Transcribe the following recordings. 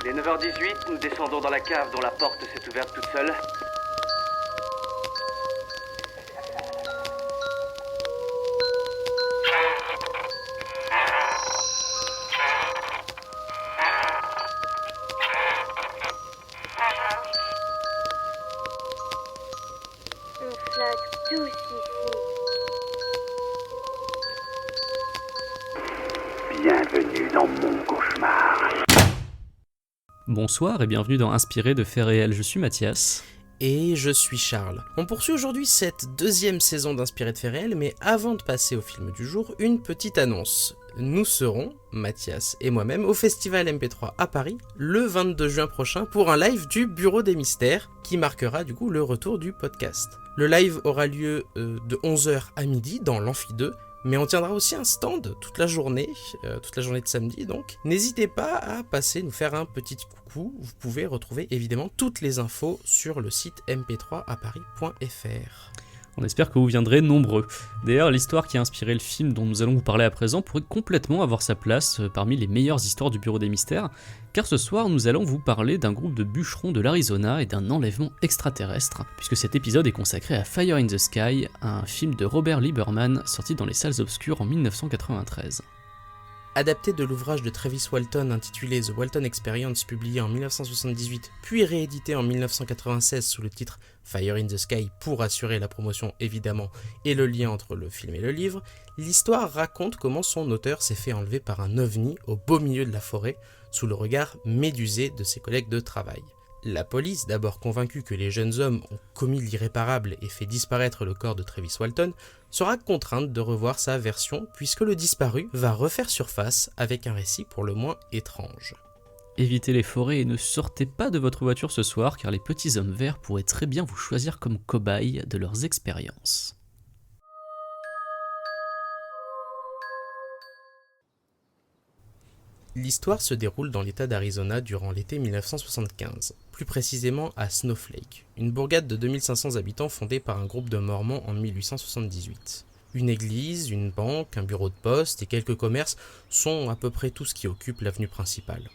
Il est 9h18, nous descendons dans la cave dont la porte s'est ouverte toute seule. On flotte tous ici. Bienvenue dans mon cauchemar. Bonsoir et bienvenue dans Inspiré de faits réels, je suis Mathias. Et je suis Charles. On poursuit aujourd'hui cette deuxième saison d'Inspiré de faits réels, mais avant de passer au film du jour, une petite annonce. Nous serons, Mathias et moi-même, au Festival MP3 à Paris, le 22 juin prochain, pour un live du Bureau des Mystères, qui marquera du coup le retour du podcast. Le live aura lieu de 11h à midi dans l'Amphi 2, mais on tiendra aussi un stand toute la journée de samedi donc. N'hésitez pas à passer nous faire un petit coucou, vous pouvez retrouver évidemment toutes les infos sur le site mp3aparis.fr. On espère que vous viendrez nombreux. D'ailleurs, l'histoire qui a inspiré le film dont nous allons vous parler à présent pourrait complètement avoir sa place parmi les meilleures histoires du Bureau des Mystères, car ce soir nous allons vous parler d'un groupe de bûcherons de l'Arizona et d'un enlèvement extraterrestre, puisque cet épisode est consacré à Fire in the Sky, un film de Robert Lieberman sorti dans les salles obscures en 1993. Adapté de l'ouvrage de Travis Walton intitulé The Walton Experience, publié en 1978, puis réédité en 1996 sous le titre Fire in the Sky pour assurer la promotion évidemment et le lien entre le film et le livre, l'histoire raconte comment son auteur s'est fait enlever par un ovni au beau milieu de la forêt, sous le regard médusé de ses collègues de travail. La police, d'abord convaincue que les jeunes hommes ont commis l'irréparable et fait disparaître le corps de Travis Walton, sera contrainte de revoir sa version puisque le disparu va refaire surface avec un récit pour le moins étrange. Évitez les forêts et ne sortez pas de votre voiture ce soir car les petits hommes verts pourraient très bien vous choisir comme cobayes de leurs expériences. L'histoire se déroule dans l'état d'Arizona durant l'été 1975, plus précisément à Snowflake, une bourgade de 2500 habitants fondée par un groupe de Mormons en 1878. Une église, une banque, un bureau de poste et quelques commerces sont à peu près tout ce qui occupe l'avenue principale.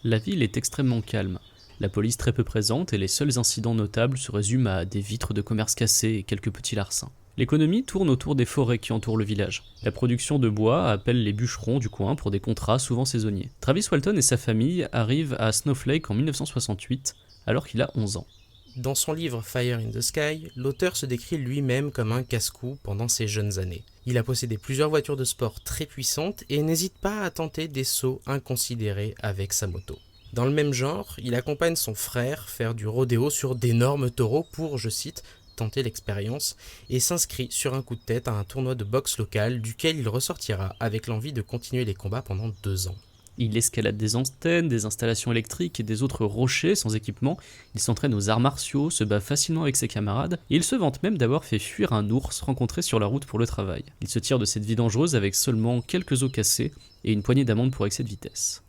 La ville est extrêmement calme, la police très peu présente et les seuls incidents notables se résument à des vitres de commerce cassées et quelques petits larcins. L'économie tourne autour des forêts qui entourent le village. La production de bois appelle les bûcherons du coin pour des contrats souvent saisonniers. Travis Walton et sa famille arrivent à Snowflake en 1968, alors qu'il a 11 ans. Dans son livre Fire in the Sky, l'auteur se décrit lui-même comme un casse-cou pendant ses jeunes années. Il a possédé plusieurs voitures de sport très puissantes et n'hésite pas à tenter des sauts inconsidérés avec sa moto. Dans le même genre, il accompagne son frère faire du rodéo sur d'énormes taureaux pour, je cite, tenter l'expérience et s'inscrit sur un coup de tête à un tournoi de boxe local duquel il ressortira avec l'envie de continuer les combats pendant 2 ans. Il escalade des antennes, des installations électriques et des autres rochers sans équipement, il s'entraîne aux arts martiaux, se bat facilement avec ses camarades, et il se vante même d'avoir fait fuir un ours rencontré sur la route pour le travail. Il se tire de cette vie dangereuse avec seulement quelques os cassés et une poignée d'amendes pour excès de vitesse.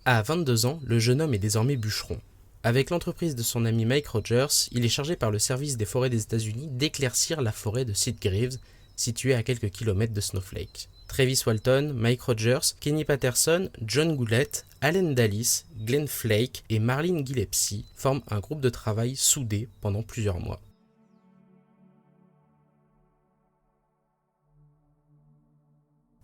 À 22 ans, le jeune homme est désormais bûcheron. Avec l'entreprise de son ami Mike Rogers, il est chargé par le service des forêts des États-Unis d'éclaircir la forêt de Sitgreaves, située à quelques kilomètres de Snowflake. Travis Walton, Mike Rogers, Kenny Patterson, John Goulet, Allen Dallis, Glenn Flake et Marlene Gillespie forment un groupe de travail soudé pendant plusieurs mois.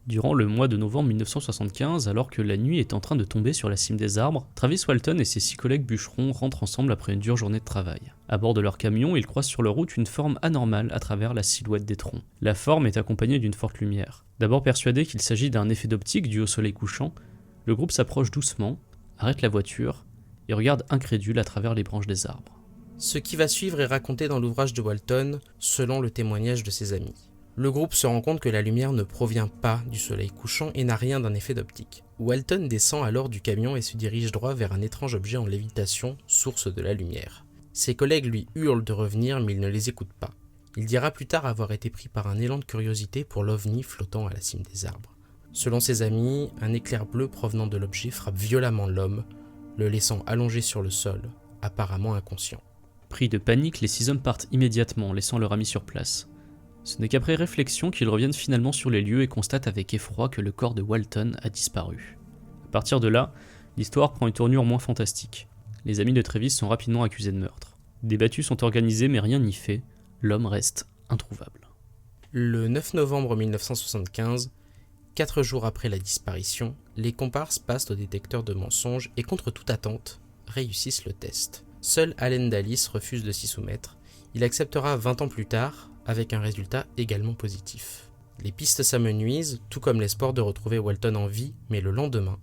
Durant le mois de novembre 1975, alors que la nuit est en train de tomber sur la cime des arbres, Travis Walton et ses 6 collègues bûcherons rentrent ensemble après une dure journée de travail. À bord de leur camion, ils croisent sur leur route une forme anormale à travers la silhouette des troncs. La forme est accompagnée d'une forte lumière. D'abord persuadé qu'il s'agit d'un effet d'optique dû au soleil couchant, le groupe s'approche doucement, arrête la voiture et regarde incrédule à travers les branches des arbres. Ce qui va suivre est raconté dans l'ouvrage de Walton, selon le témoignage de ses amis. Le groupe se rend compte que la lumière ne provient pas du soleil couchant et n'a rien d'un effet d'optique. Walton descend alors du camion et se dirige droit vers un étrange objet en lévitation, source de la lumière. Ses collègues lui hurlent de revenir mais il ne les écoute pas. Il dira plus tard avoir été pris par un élan de curiosité pour l'ovni flottant à la cime des arbres. Selon ses amis, un éclair bleu provenant de l'objet frappe violemment l'homme, le laissant allongé sur le sol, apparemment inconscient. Pris de panique, les 6 hommes partent immédiatement, laissant leur ami sur place. Ce n'est qu'après réflexion qu'ils reviennent finalement sur les lieux et constatent avec effroi que le corps de Walton a disparu. À partir de là, L'histoire prend une tournure moins fantastique. Les amis de Travis sont rapidement accusés de meurtre. Des battues sont organisées mais rien n'y fait, l'homme reste introuvable. Le 9 novembre 1975, 4 jours après la disparition, les comparses passent au détecteur de mensonges et contre toute attente, réussissent le test. Seul Allen Dulles refuse de s'y soumettre. Il acceptera 20 ans plus tard, avec un résultat également positif. Les pistes s'amenuisent, tout comme l'espoir de retrouver Walton en vie, mais le lendemain,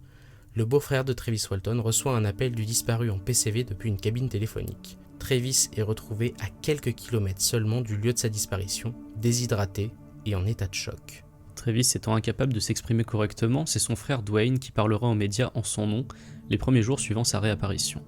le beau-frère de Travis Walton reçoit un appel du disparu en PCV depuis une cabine téléphonique. Travis est retrouvé à quelques kilomètres seulement du lieu de sa disparition, déshydraté et en état de choc. Travis étant incapable de s'exprimer correctement, c'est son frère Dwayne qui parlera aux médias en son nom les premiers jours suivant sa réapparition.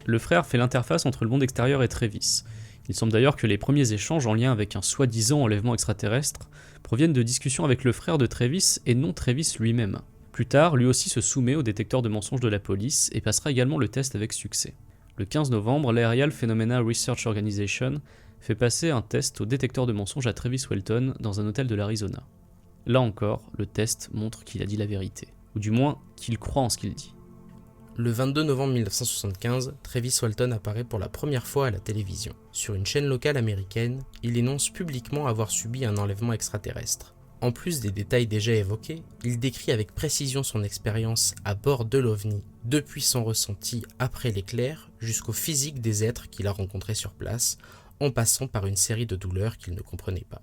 Le frère fait l'interface entre le monde extérieur et Travis. Il semble d'ailleurs que les premiers échanges en lien avec un soi-disant enlèvement extraterrestre proviennent de discussions avec le frère de Travis et non Travis lui-même. Plus tard, lui aussi se soumet au détecteur de mensonges de la police et passera également le test avec succès. Le 15 novembre, l'Aerial Phenomena Research Organization fait passer un test au détecteur de mensonges à Travis Walton dans un hôtel de l'Arizona. Là encore, le test montre qu'il a dit la vérité, ou du moins qu'il croit en ce qu'il dit. Le 22 novembre 1975, Travis Walton apparaît pour la première fois à la télévision. Sur une chaîne locale américaine, il énonce publiquement avoir subi un enlèvement extraterrestre. En plus des détails déjà évoqués, il décrit avec précision son expérience à bord de l'OVNI, depuis son ressenti après l'éclair jusqu'au physique des êtres qu'il a rencontrés sur place, en passant par une série de douleurs qu'il ne comprenait pas.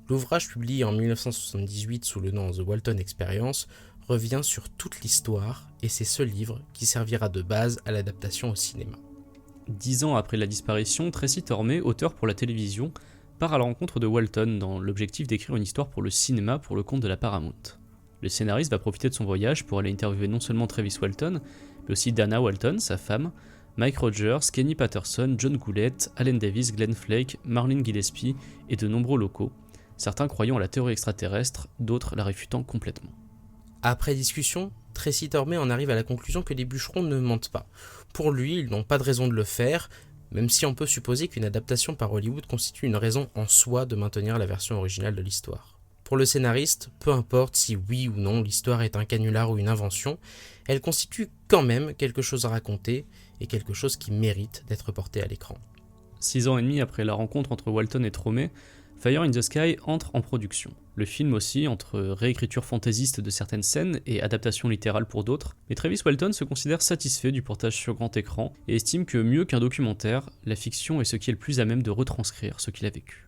L'ouvrage publié en 1978 sous le nom The Walton Experience revient sur toute l'histoire et c'est ce livre qui servira de base à l'adaptation au cinéma. 10 ans après la disparition, Tracy Tormé, auteur pour la télévision, part à la rencontre de Walton dans l'objectif d'écrire une histoire pour le cinéma pour le compte de la Paramount. Le scénariste va profiter de son voyage pour aller interviewer non seulement Travis Walton, mais aussi Dana Walton, sa femme, Mike Rogers, Kenny Patterson, John Goulette, Allen Davis, Glenn Flake, Marlene Gillespie et de nombreux locaux, certains croyant à la théorie extraterrestre, d'autres la réfutant complètement. Après discussion, Tracy Tormé en arrive à la conclusion que les bûcherons ne mentent pas. Pour lui, ils n'ont pas de raison de le faire, même si on peut supposer qu'une adaptation par Hollywood constitue une raison en soi de maintenir la version originale de l'histoire. Pour le scénariste, peu importe si oui ou non l'histoire est un canular ou une invention, elle constitue quand même quelque chose à raconter et quelque chose qui mérite d'être porté à l'écran. 6 ans et demi après la rencontre entre Walton et Tormé, Fire in the Sky entre en production. Le film aussi, entre réécriture fantaisiste de certaines scènes et adaptation littérale pour d'autres, mais Travis Walton se considère satisfait du portage sur grand écran et estime que mieux qu'un documentaire, la fiction est ce qui est le plus à même de retranscrire ce qu'il a vécu.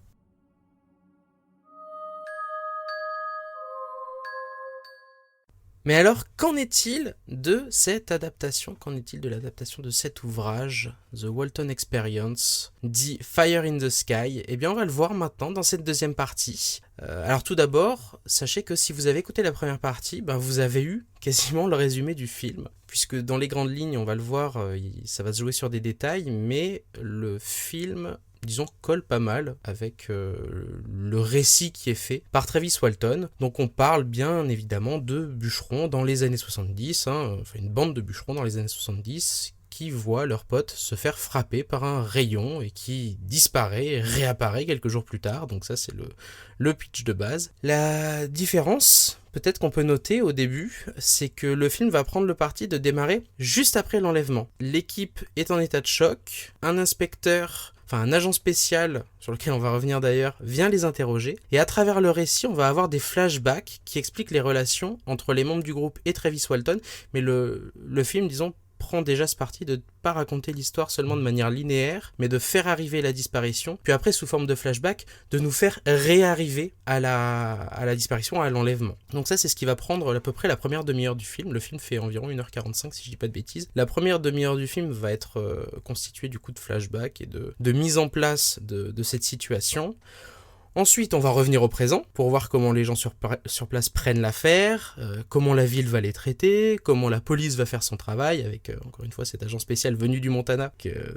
Mais alors, qu'en est-il de cette adaptation? Qu'en est-il de l'adaptation de cet ouvrage, The Walton Experience, dit Fire in the Sky? Eh bien, on va le voir maintenant dans cette deuxième partie. Alors tout d'abord, sachez que si vous avez écouté la première partie, vous avez eu quasiment le résumé du film. Puisque dans les grandes lignes, on va le voir, ça va se jouer sur des détails, mais le film, disons, colle pas mal avec le récit qui est fait par Travis Walton. Donc on parle bien évidemment de bûcherons dans les années 70, une bande de bûcherons dans les années 70 qui voient leur pote se faire frapper par un rayon et qui disparaît et réapparaît quelques jours plus tard. Donc ça c'est le pitch de base. La différence, peut-être qu'on peut noter au début, c'est que le film va prendre le parti de démarrer juste après l'enlèvement. L'équipe est en état de choc, un agent spécial, sur lequel on va revenir d'ailleurs, vient les interroger. Et à travers le récit, on va avoir des flashbacks qui expliquent les relations entre les membres du groupe et Travis Walton. Mais le film, disons, prend déjà ce parti de ne pas raconter l'histoire seulement de manière linéaire, mais de faire arriver la disparition, puis après, sous forme de flashback, de nous faire réarriver à la disparition, à l'enlèvement. Donc ça, c'est ce qui va prendre à peu près la première demi-heure du film. Le film fait environ 1h45, si je dis pas de bêtises. La première demi-heure du film va être constituée du coup de flashback et de mise en place de cette situation. Ensuite, on va revenir au présent pour voir comment les gens sur place prennent l'affaire, comment la ville va les traiter, comment la police va faire son travail avec, encore une fois, cet agent spécial venu du Montana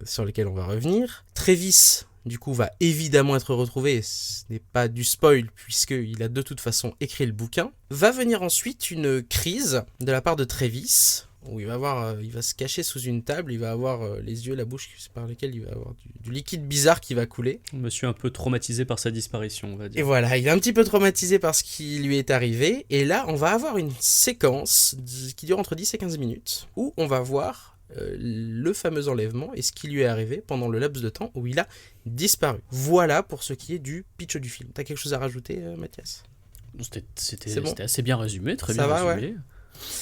sur lequel on va revenir. Travis, du coup, va évidemment être retrouvé, ce n'est pas du spoil puisqu'il a de toute façon écrit le bouquin. Va venir ensuite une crise de la part de Travis où il va se cacher sous une table, il va avoir les yeux, la bouche par lesquels il va avoir du liquide bizarre qui va couler. Monsieur un peu traumatisé par sa disparition, on va dire. Et voilà, il est un petit peu traumatisé par ce qui lui est arrivé. Et là, on va avoir une séquence qui dure entre 10 et 15 minutes, où on va voir le fameux enlèvement et ce qui lui est arrivé pendant le laps de temps où il a disparu. Voilà pour ce qui est du pitch du film. T'as quelque chose à rajouter, Mathias ? C'était assez bien résumé, très Ça bien va, résumé.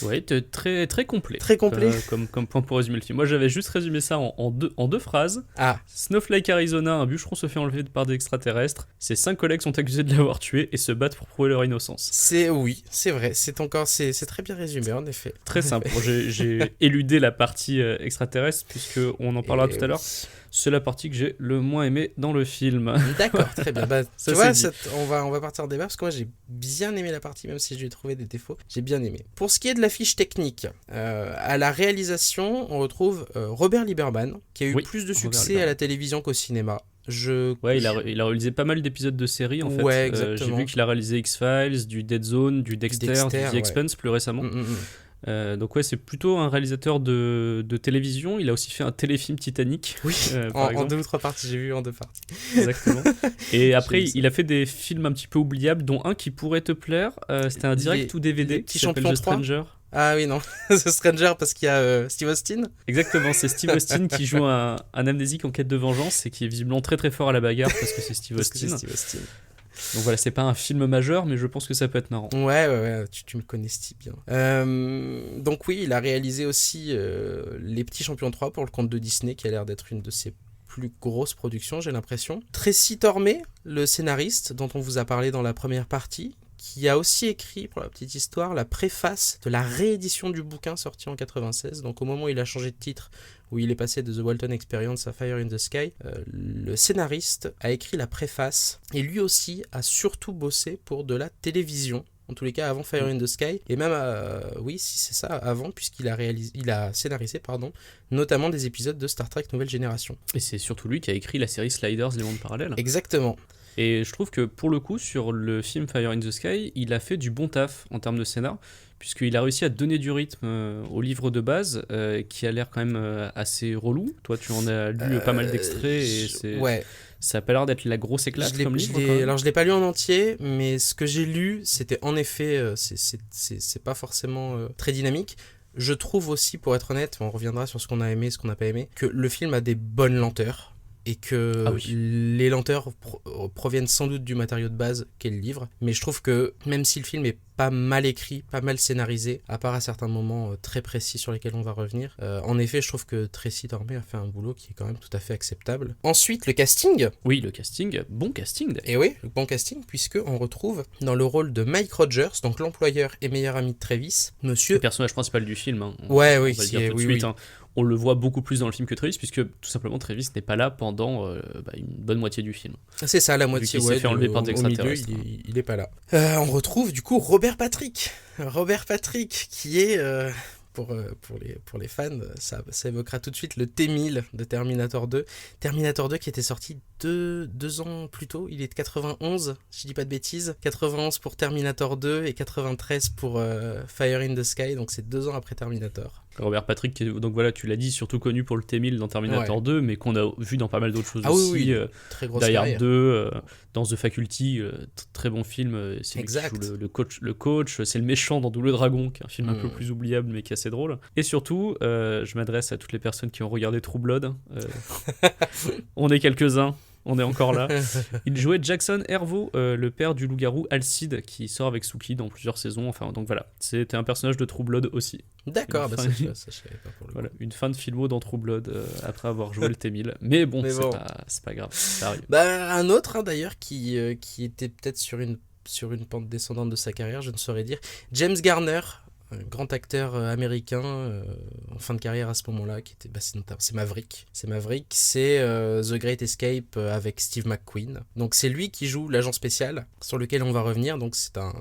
Ouais, très, très complet. Très complet. Comme point pour résumer le film. Moi, j'avais juste résumé ça en deux phrases. Ah, Snowflake, Arizona, un bûcheron se fait enlever par des extraterrestres. Ses 5 collègues sont accusés de l'avoir tué et se battent pour prouver leur innocence. oui, c'est vrai. C'est très bien résumé, en effet. Très simple. Bon, j'ai éludé la partie extraterrestre, puisqu'on en parlera tout à l'heure. C'est la partie que j'ai le moins aimée dans le film. D'accord, très bien. Bah, Ça, tu vois, c'est dit. on va partir en débat parce que moi j'ai bien aimé la partie, même si je lui ai trouvé des défauts. J'ai bien aimé. Pour ce qui est de la fiche technique, à la réalisation, on retrouve Robert Lieberman, qui a eu plus de succès à la télévision qu'au cinéma. Ouais, il a réalisé pas mal d'épisodes de séries en fait. Ouais, exactement. J'ai vu qu'il a réalisé X-Files, du Dead Zone, du Dexter, du The Expanse plus récemment. Donc ouais, c'est plutôt un réalisateur de télévision. Il a aussi fait un téléfilm Titanic. Oui, en 2 ou 3 parties, j'ai vu en 2 parties. Exactement. Et après, il a fait des films un petit peu oubliables, dont un qui pourrait te plaire. C'était un direct ou DVD qui s'appelle The Stranger. Ah oui, non, The Stranger parce qu'il y a Steve Austin. Exactement, c'est Steve Austin qui joue un amnésique en quête de vengeance et qui est visiblement très très fort à la bagarre parce que c'est Steve Austin. Donc voilà, c'est pas un film majeur, mais je pense que ça peut être marrant. Ouais, tu me connais si bien. Donc oui, il a réalisé aussi Les Petits Champions 3 pour le compte de Disney, qui a l'air d'être une de ses plus grosses productions, j'ai l'impression. Tracy Tormé, le scénariste dont on vous a parlé dans la première partie, qui a aussi écrit, pour la petite histoire, la préface de la réédition du bouquin sorti en 96. Donc au moment où il a changé de titre, où il est passé de The Walton Experience à Fire in the Sky, le scénariste a écrit la préface et lui aussi a surtout bossé pour de la télévision. En tous les cas, avant Fire in the Sky, et même, oui, si c'est ça, avant, puisqu'il a scénarisé, notamment des épisodes de Star Trek Nouvelle Génération. Et c'est surtout lui qui a écrit la série Sliders, les mondes parallèles. Exactement. Et je trouve que pour le coup, sur le film Fire in the Sky, il a fait du bon taf en termes de scénar, puisqu'il a réussi à donner du rythme au livre de base, qui a l'air quand même assez relou. Toi, tu en as lu pas mal d'extraits, et ouais. Ça a pas l'air d'être la grosse éclate comme livre. Alors je l'ai pas lu en entier, mais ce que j'ai lu, c'était en effet, c'est pas forcément très dynamique. Je trouve aussi, pour être honnête, on reviendra sur ce qu'on a aimé et ce qu'on n'a pas aimé, que le film a des bonnes lenteurs. Et que les lenteurs proviennent sans doute du matériau de base qu'est le livre. Mais je trouve que même si le film est pas mal écrit, pas mal scénarisé, à part à certains moments très précis sur lesquels on va revenir, en effet, je trouve que Tracy Tormé a fait un boulot qui est quand même tout à fait acceptable. Ensuite, le casting. Oui, le casting, bon casting. Et oui, le bon casting, puisqu'on retrouve dans le rôle de Mike Rogers, donc l'employeur et meilleur ami de Travis, monsieur... Le personnage principal du film. Hein, on va le dire tout de suite, oui. Hein. On le voit beaucoup plus dans le film que Travis, puisque tout simplement Travis n'est pas là pendant une bonne moitié du film. C'est ça, la moitié, il s'est fait enlever par des extraterrestres. Au milieu, il est pas là. On retrouve du coup Robert Patrick, qui est... Pour les fans, ça évoquera tout de suite le T-1000 de Terminator 2. Terminator 2 qui était sorti 2 ans plus tôt, il est de 91, si je dis pas de bêtises. 91 pour Terminator 2 et 93 pour Fire in the Sky, donc c'est 2 ans après Terminator. Robert Patrick, donc voilà, tu l'as dit, surtout connu pour le T-1000 dans Terminator 2, mais qu'on a vu dans pas mal d'autres choses aussi. Oui. Très grosse Die Hard carrière. 2, dans The Faculty, très bon film. C'est lui qui joue le coach, c'est le méchant dans Double Dragon, qui est un film un peu plus oubliable, mais qui est assez drôle. Et surtout, je m'adresse à toutes les personnes qui ont regardé True Blood. On est quelques-uns. On est encore là. Il jouait Jackson Hervaux, le père du loup-garou Alcide, qui sort avec Sookie dans plusieurs saisons. Enfin, donc voilà, c'était un personnage de True Blood aussi. D'accord, ça je savais pas pour le voilà, une fin de filmo dans True Blood après avoir joué le T-1000. Mais bon, c'est pas grave, ça arrive. Un autre d'ailleurs qui était peut-être sur une pente descendante de sa carrière, je ne saurais dire. James Garner, un grand acteur américain en fin de carrière à ce moment-là, qui était, c'est Maverick. C'est The Great Escape avec Steve McQueen. Donc c'est lui qui joue l'agent spécial sur lequel on va revenir. Donc c'est un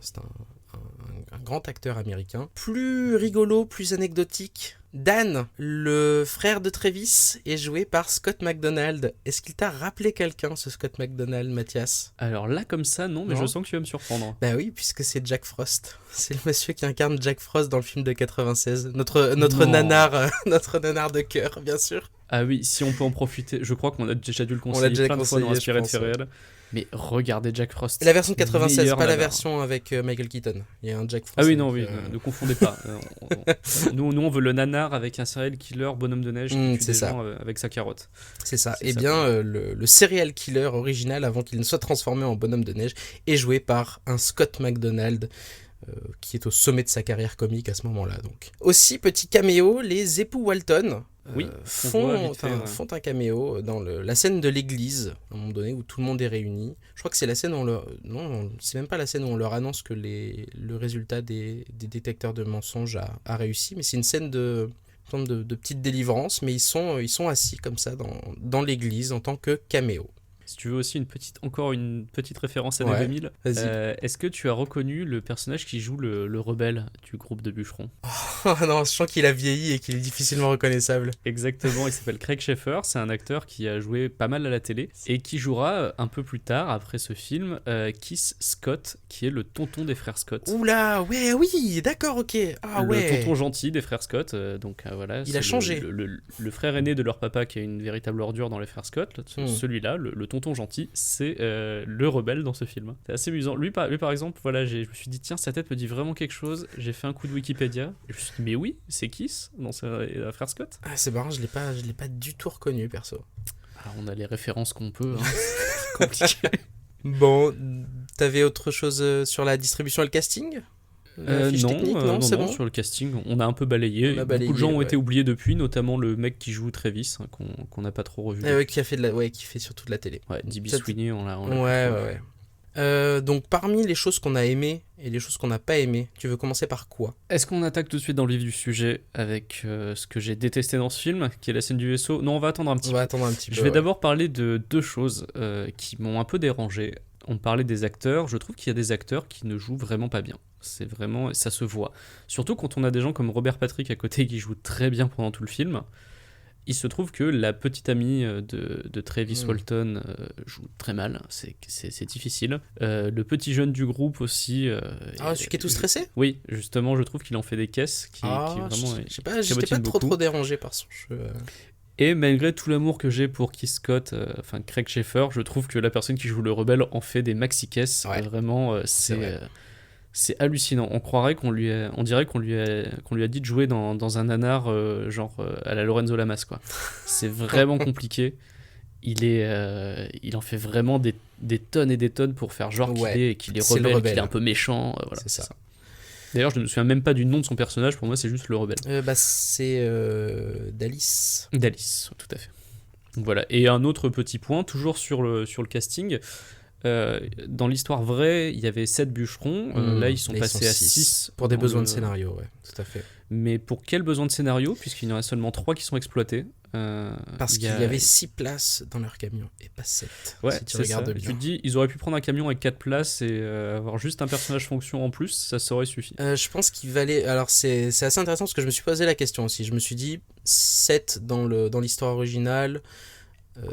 grand acteur américain. Plus rigolo, plus anecdotique Dan, le frère de Travis, est joué par Scott McDonald. Est-ce qu'il t'a rappelé quelqu'un, ce Scott McDonald, Mathias ? Alors là, comme ça, non, mais Non. je sens que tu vas me surprendre. Bah oui, puisque c'est Jack Frost. C'est le monsieur qui incarne Jack Frost dans le film de 96. Notre Non. nanar, notre nanar de cœur, bien sûr. Ah oui, si on peut en profiter, je crois qu'on a déjà dû le On l'a conseiller déjà plein de fois dans conseillé, Inspiré de je faits pense, réels. Mais regardez Jack Frost. La version de 96, Meilleur pas la nanar. version avec Michael Keaton. Il y a un Jack Frost. Ah oui, non, avec, oui, ne confondez pas. Nous, on veut le nanar avec un serial killer bonhomme de neige qui tue c'est des ça. gens avec sa carotte. C'est ça. C'est Eh ça. bien, le serial killer original, avant qu'il ne soit transformé en bonhomme de neige, est joué par un Scott McDonald, qui est au sommet de sa carrière comique à ce moment-là. Donc. Aussi, petit caméo, les époux Walton Oui, on voit vite fait, ouais. font un caméo dans la scène de l'église, à un moment donné, où tout le monde est réuni. Je crois que c'est la scène où c'est même pas la scène où on leur annonce que le résultat des détecteurs de mensonges a réussi, mais c'est une scène de petite délivrance, mais ils sont assis comme ça dans l'église en tant que caméo. Si tu veux aussi encore une petite référence années Ouais, 2000, vas-y. est-ce que tu as reconnu le personnage qui joue le rebelle du groupe de bûcherons ? Oh non, je sens qu'il a vieilli et qu'il est difficilement reconnaissable. Exactement, il s'appelle Craig Sheffer, c'est un acteur qui a joué pas mal à la télé et qui jouera un peu plus tard, après ce film, Keith Scott, qui est le tonton des frères Scott. Oula, ouais, oui, d'accord, ok. Ah ouais. Le tonton gentil des frères Scott, voilà. Il a changé. Le frère aîné de leur papa qui a une véritable ordure dans les frères Scott, celui-là, le tonton gentil, c'est le rebelle dans ce film. C'est assez amusant. Lui par exemple, voilà, je me suis dit, tiens, sa tête me dit vraiment quelque chose. J'ai fait un coup de Wikipédia et je me suis dit, mais oui, c'est Keith dans les frères Scott. Ah, c'est marrant, je l'ai pas du tout reconnu, perso. Alors, on a les références qu'on peut, hein. C'est compliqué. Bon, t'avais autre chose sur la distribution et le casting ? La fiche technique, non, c'est bon. sur le casting, on a un peu balayé. Beaucoup de gens ont été oubliés depuis, notamment le mec qui joue Travis, hein, qu'on n'a pas trop revu. Qui fait surtout de la télé. Ouais, D.B. Sweeney, on l'a Ouais. Donc parmi les choses qu'on a aimées et les choses qu'on n'a pas aimées, tu veux commencer par quoi ? Est-ce qu'on attaque tout de suite dans le vif du sujet avec ce que j'ai détesté dans ce film, qui est la scène du vaisseau ? Non, on va attendre un petit peu. Je vais d'abord parler de deux choses qui m'ont un peu dérangé. On parlait des acteurs, je trouve qu'il y a des acteurs qui ne jouent vraiment pas bien. C'est vraiment, ça se voit. Surtout quand on a des gens comme Robert Patrick à côté qui jouent très bien pendant tout le film. Il se trouve que la petite amie de Travis Walton joue très mal, c'est difficile. Le petit jeune du groupe aussi... celui qui est tout stressé ? Oui, justement, je trouve qu'il en fait des caisses qui vraiment... Je sais pas, j'étais pas trop dérangé par son jeu. Et malgré tout l'amour que j'ai pour Keith Scott, Craig Sheffer, je trouve que la personne qui joue le rebelle en fait des maxi-caisses. Ouais. Vraiment, c'est hallucinant. On dirait qu'on lui a dit de jouer dans un nanar à la Lorenzo Lamas, quoi. C'est vraiment compliqué. Il en fait vraiment des tonnes et des tonnes pour faire genre qu'il est rebelle, qu'il est un peu méchant. Voilà, c'est ça. D'ailleurs, je ne me souviens même pas du nom de son personnage, pour moi c'est juste le rebelle. C'est Dallas. Dallas, tout à fait. Donc voilà. Et un autre petit point, toujours sur le casting. Dans l'histoire vraie, il y avait 7 bûcherons. Là, ils sont passés à 6. Pour des besoins de scénario, ouais, tout à fait. Mais pour quels besoins de scénario, puisqu'il y en a seulement 3 qui sont exploités. Parce qu'il y avait 6 places dans leur camion et pas 7. Ouais, si tu regardes bien. Tu te dis, ils auraient pu prendre un camion avec 4 places et avoir juste un personnage fonction en plus, ça aurait suffi. Je pense qu'il valait. Alors, c'est assez intéressant parce que je me suis posé la question aussi. Je me suis dit, 7 dans l'histoire originale.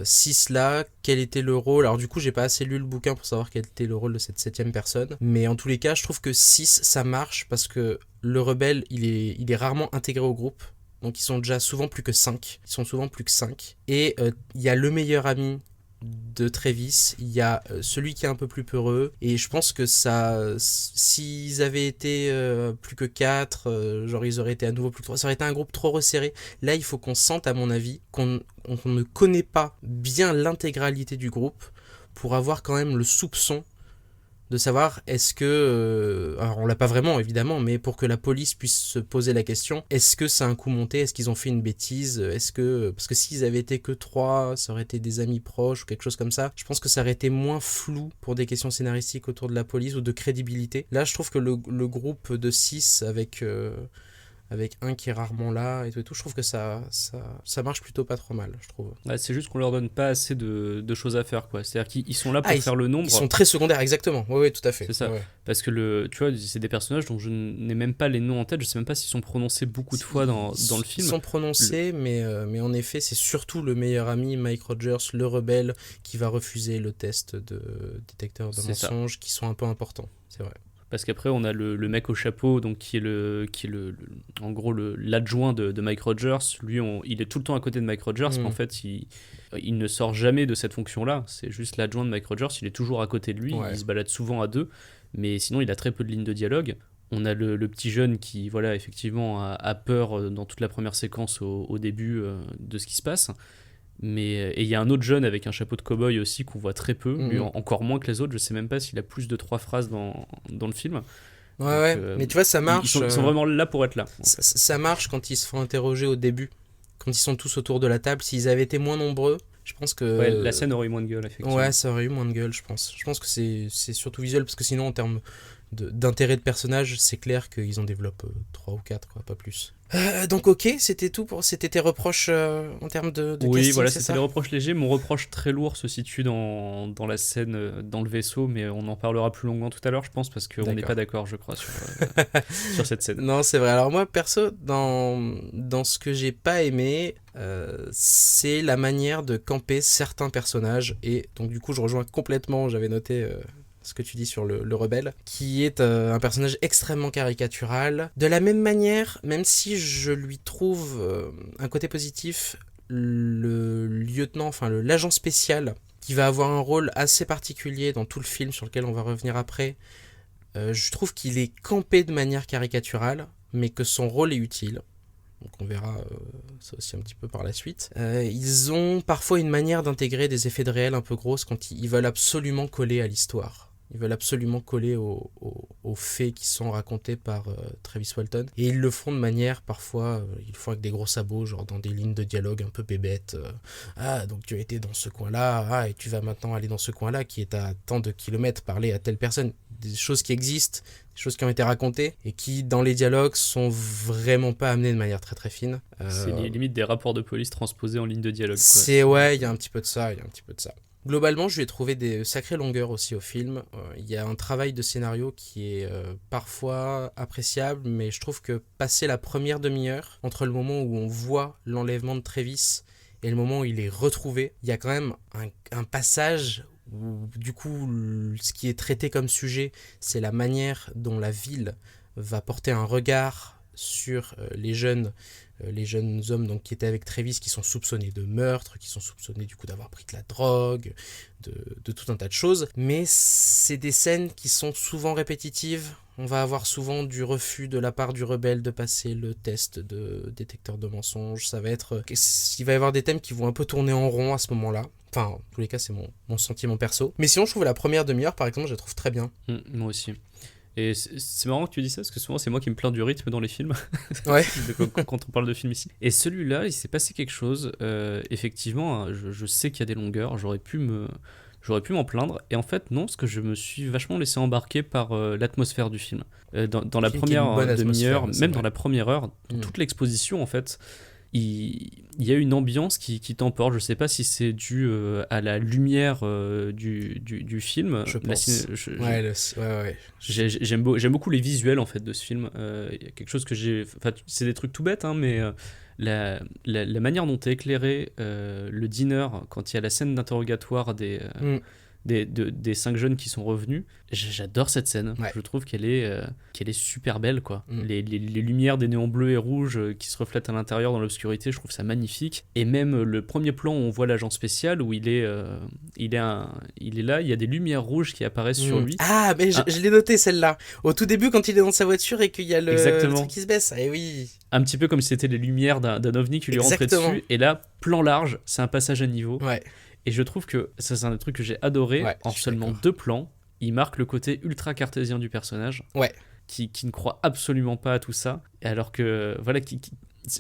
6 là, quel était le rôle ? Alors du coup j'ai pas assez lu le bouquin pour savoir quel était le rôle de cette 7ème personne, mais en tous les cas je trouve que 6 ça marche parce que le rebelle il est rarement intégré au groupe, donc ils sont déjà souvent plus que 5, et il y a le meilleur ami de Travis, il y a celui qui est un peu plus peureux, et je pense que ça, s'ils avaient été plus que 4, ils auraient été à nouveau plus que 3, ça aurait été un groupe trop resserré. Là il faut qu'on sente, à mon avis, qu'on ne connaît pas bien l'intégralité du groupe pour avoir quand même le soupçon de savoir est-ce que, alors on l'a pas vraiment évidemment, mais pour que la police puisse se poser la question, est-ce que c'est un coup monté, est-ce qu'ils ont fait une bêtise, parce que s'ils avaient été que 3, ça aurait été des amis proches ou quelque chose comme ça, je pense que ça aurait été moins flou pour des questions scénaristiques autour de la police ou de crédibilité. Là je trouve que le groupe de 6 avec avec un qui est rarement là et tout. Je trouve que ça marche plutôt pas trop mal, je trouve. Ouais, c'est juste qu'on leur donne pas assez de choses à faire, quoi. C'est-à-dire qu'ils sont là pour faire le nombre. Ils sont très secondaires, exactement. Oui, tout à fait. C'est ça. Ouais. Parce que tu vois, c'est des personnages dont je n'ai même pas les noms en tête. Je sais même pas s'ils sont prononcés beaucoup de fois dans le film. Ils sont prononcés, mais en effet, c'est surtout le meilleur ami, Mike Rogers, le rebelle, qui va refuser le test de détecteur de mensonges, qui sont un peu importants. C'est vrai. Parce qu'après, on a le mec au chapeau, donc qui est en gros l'adjoint de Mike Rogers. Lui, il est tout le temps à côté de Mike Rogers, mais en fait, il ne sort jamais de cette fonction-là. C'est juste l'adjoint de Mike Rogers, il est toujours à côté de lui, il se balade souvent à deux, mais sinon, il a très peu de lignes de dialogue. On a le petit jeune qui, voilà, effectivement, a peur dans toute la première séquence au début de ce qui se passe. Et il y a un autre jeune avec un chapeau de cow-boy aussi qu'on voit très peu, lui encore moins que les autres. Je sais même pas s'il a plus de 3 phrases dans le film. Ouais, mais tu vois, ça marche. Ils sont vraiment là pour être là. Ça marche quand ils se font interroger au début, quand ils sont tous autour de la table. S'ils avaient été moins nombreux, je pense que... Ouais, la scène aurait eu moins de gueule, effectivement. Ouais, ça aurait eu moins de gueule, je pense. Je pense que c'est surtout visuel, parce que sinon, en termes d'intérêt de personnage, c'est clair qu'ils en développent 3 ou 4, quoi, pas plus. Donc ok, c'était tes reproches en termes de oui, casting, voilà, c'est c'était ça les reproches légers. Mon reproche très lourd se situe dans la scène dans le vaisseau, mais on en parlera plus longuement tout à l'heure, je pense, parce qu'on n'est pas d'accord, je crois, sur cette scène. Non, c'est vrai. Alors moi, perso, dans ce que j'ai pas aimé, c'est la manière de camper certains personnages, et donc du coup, je rejoins complètement, j'avais noté... ce que tu dis sur le rebelle, qui est un personnage extrêmement caricatural. De la même manière, même si je lui trouve un côté positif, le lieutenant, enfin l'agent spécial, qui va avoir un rôle assez particulier dans tout le film, sur lequel on va revenir après, je trouve qu'il est campé de manière caricaturale, mais que son rôle est utile. Donc on verra ça aussi un petit peu par la suite. Ils ont parfois une manière d'intégrer des effets de réel un peu grosses quand ils veulent absolument coller à l'histoire. Ils veulent absolument coller aux faits qui sont racontés par Travis Walton. Et ils le font de manière, parfois, ils le font avec des gros sabots, genre dans des lignes de dialogue un peu bébêtes. Ah, donc tu as été dans ce coin-là, ah, et tu vas maintenant aller dans ce coin-là, qui est à tant de kilomètres, parler à telle personne. Des choses qui existent, des choses qui ont été racontées, et qui, dans les dialogues, sont vraiment pas amenées de manière très très fine. C'est limite des rapports de police transposés en ligne de dialogue, quoi. Ouais, il y a un petit peu de ça, Globalement, je lui ai trouvé des sacrées longueurs aussi au film. Il y a un travail de scénario qui est parfois appréciable, mais je trouve que passer la première demi-heure, entre le moment où on voit l'enlèvement de Travis et le moment où il est retrouvé, il y a quand même un passage où, du coup, ce qui est traité comme sujet, c'est la manière dont la ville va porter un regard sur les jeunes hommes donc, qui étaient avec Travis, qui sont soupçonnés de meurtre, qui sont soupçonnés du coup d'avoir pris de la drogue, de tout un tas de choses. Mais c'est des scènes qui sont souvent répétitives. On va avoir souvent du refus de la part du rebelle de passer le test de détecteur de mensonges. Il va y avoir des thèmes qui vont un peu tourner en rond à ce moment-là. Enfin, en tous les cas, c'est mon sentiment perso. Mais sinon, je trouve la première demi-heure, par exemple, je la trouve très bien. Moi aussi. Et c'est marrant que tu dis ça, parce que souvent c'est moi qui me plains du rythme dans les films, ouais. quand on parle de film ici. Et celui-là, il s'est passé quelque chose, effectivement, je sais qu'il y a des longueurs, j'aurais pu m'en plaindre, et en fait non, parce que je me suis vachement laissé embarquer par l'atmosphère du film. Dans la première demi-heure, même dans la première heure, dans toute l'exposition en fait, il y a une ambiance qui t'emporte. Je sais pas si c'est dû à la lumière du film. Je pense. Ouais. J'aime beaucoup les visuels en fait de ce film. Il y a quelque chose que c'est des trucs tout bêtes, hein, mais la manière dont est éclairé le dîner quand il y a la scène d'interrogatoire des 5 jeunes qui sont revenus, j'adore cette scène. Ouais. Je trouve qu'elle est super belle, quoi. Les lumières des néons bleus et rouges qui se reflètent à l'intérieur dans l'obscurité, je trouve ça magnifique. Et même le premier plan où on voit l'agent spécial, où il est là, il y a des lumières rouges qui apparaissent sur lui. Ah, mais je l'ai noté celle-là. Au tout début, quand il est dans sa voiture et qu'il y a le truc qui se baisse. Eh oui. Un petit peu comme si c'était les lumières d'un ovni qui lui rentrait dessus. Et là, plan large, c'est un passage à niveau. Ouais. Et je trouve que ça, c'est un des trucs que j'ai adoré. En seulement 2 plans, il marque le côté ultra cartésien du personnage, qui ne croit absolument pas à tout ça, et alors que voilà,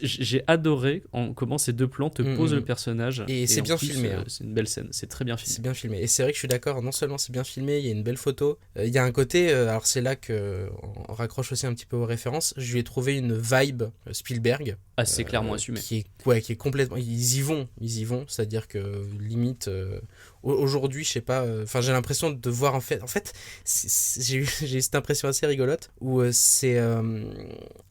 J'ai adoré comment ces deux plans te posent le personnage. Et c'est en bien plus, filmé. Hein. C'est une belle scène, c'est très bien filmé. C'est bien filmé. Et c'est vrai que je suis d'accord, non seulement c'est bien filmé, il y a une belle photo, il y a un côté, alors c'est là qu'on raccroche aussi un petit peu aux références, je lui ai trouvé une vibe Spielberg. Ah, c'est clairement assumé. Qui est complètement... Ils y vont, c'est-à-dire que limite... aujourd'hui, je sais pas, j'ai l'impression de voir en fait, j'ai eu cette impression assez rigolote où c'est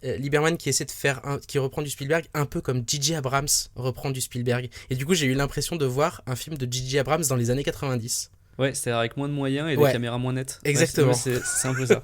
Lieberman qui essaie de faire, qui reprend du Spielberg un peu comme J.J. Abrams reprend du Spielberg. Et du coup, j'ai eu l'impression de voir un film de J.J. Abrams dans les années 90. Ouais, c'est-à-dire avec moins de moyens et des caméras moins nettes. Exactement. Ouais, c'est un peu ça.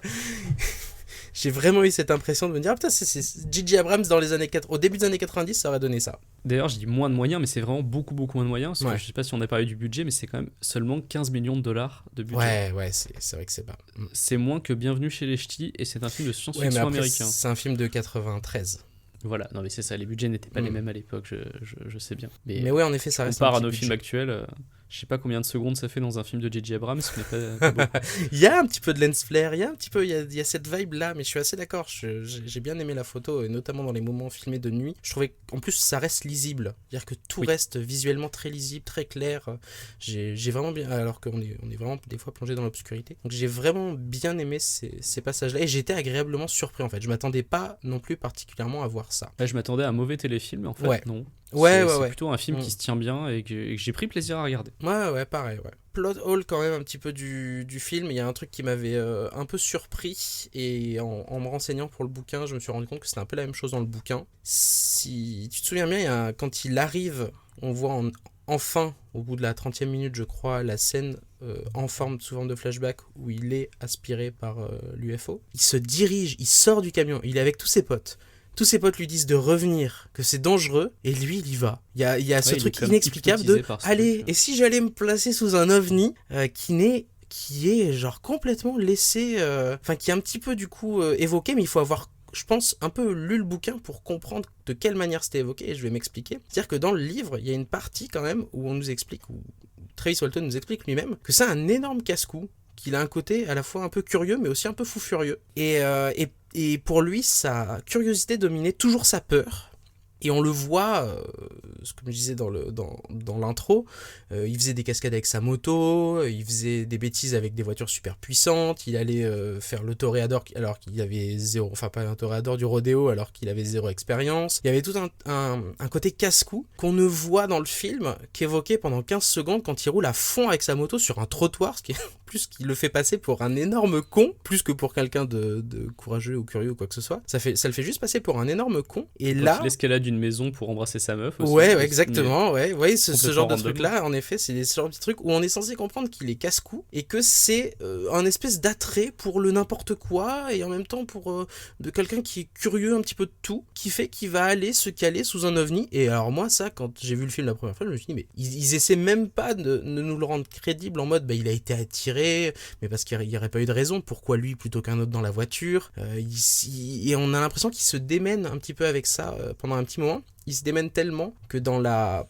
J'ai vraiment eu cette impression de me dire, putain, c'est J.J. Abrams dans les années au début des années 90, ça aurait donné ça. D'ailleurs, je dis moins de moyens, mais c'est vraiment beaucoup moins de moyens. Parce que je sais pas si on a parlé du budget, mais c'est quand même seulement 15 millions de dollars de budget. Ouais, c'est vrai que c'est pas. C'est moins que Bienvenue chez les Ch'tis, et c'est un film de science-fiction américain. C'est un film de 93. Voilà, non mais c'est ça, les budgets n'étaient pas les mêmes à l'époque, je sais bien. Mais ouais, en effet, ça reste. Comparé à nos films actuels, je sais pas combien de secondes ça fait dans un film de J.J. Abrams, mais pas beaucoup. Il y a un petit peu de lens flare, il y a cette vibe là, mais je suis assez d'accord. J'ai bien aimé la photo, et notamment dans les moments filmés de nuit. Je trouvais qu'en plus ça reste lisible, c'est-à-dire que tout reste visuellement très lisible, très clair. J'ai vraiment bien, alors qu'on est vraiment des fois plongé dans l'obscurité. Donc j'ai vraiment bien aimé ces passages-là, et j'étais agréablement surpris en fait. Je m'attendais pas non plus particulièrement à voir ça. Là, je m'attendais à un mauvais téléfilm, mais en fait non. C'est plutôt un film qui se tient bien et que j'ai pris plaisir à regarder. Ouais, pareil, ouais. Plot hole quand même un petit peu du film, il y a un truc qui m'avait un peu surpris, et en me renseignant pour le bouquin, je me suis rendu compte que c'était un peu la même chose dans le bouquin. Si tu te souviens bien, quand il arrive, on voit enfin, au bout de la 30e minute, je crois, la scène sous forme de flashback où il est aspiré par l'UFO. Il se dirige, il sort du camion, il est avec tous ses potes. Tous ses potes lui disent de revenir, que c'est dangereux, et lui, il y va. Il y a ce truc inexplicable de « Allez, et si j'allais me placer sous un ovni qui est genre complètement laissé... qui est un petit peu du coup évoqué, mais il faut avoir, je pense, un peu lu le bouquin pour comprendre de quelle manière c'était évoqué, et je vais m'expliquer. C'est-à-dire que dans le livre, il y a une partie quand même où on nous explique, où Travis Walton nous explique lui-même, que c'est un énorme casse-cou, qu'il a un côté à la fois un peu curieux, mais aussi un peu fou furieux. Et pour lui, sa curiosité dominait toujours sa peur. Et on le voit, comme je disais dans l'intro, il faisait des cascades avec sa moto, il faisait des bêtises avec des voitures super puissantes, il allait faire le toréador alors qu'il avait zéro, enfin pas un toréador du rodéo alors qu'il avait zéro expérience. Il y avait tout un côté casse-cou qu'on ne voit dans le film qu'évoqué pendant 15 secondes quand il roule à fond avec sa moto sur un trottoir, ce qui est plus qui le fait passer pour un énorme con, plus que pour quelqu'un de courageux ou curieux ou quoi que ce soit. Ça le fait juste passer pour un énorme con. Et quand là, il escalade une maison pour embrasser sa meuf aussi. Ouais, exactement. Ouais, ce genre de truc-là, en effet, c'est ce genre de truc où on est censé comprendre qu'il est casse-cou et que c'est un espèce d'attrait pour le n'importe quoi, et en même temps pour de quelqu'un qui est curieux un petit peu de tout, qui fait qu'il va aller se caler sous un ovni. Et alors moi, ça, quand j'ai vu le film la première fois, je me suis dit, mais ils essaient même pas de nous le rendre crédible en mode, il a été attiré, mais parce qu'il n'y aurait pas eu de raison, pourquoi lui plutôt qu'un autre dans la voiture, et on a l'impression qu'il se démène un petit peu avec ça pendant un petit moment. Il se démène tellement que dans la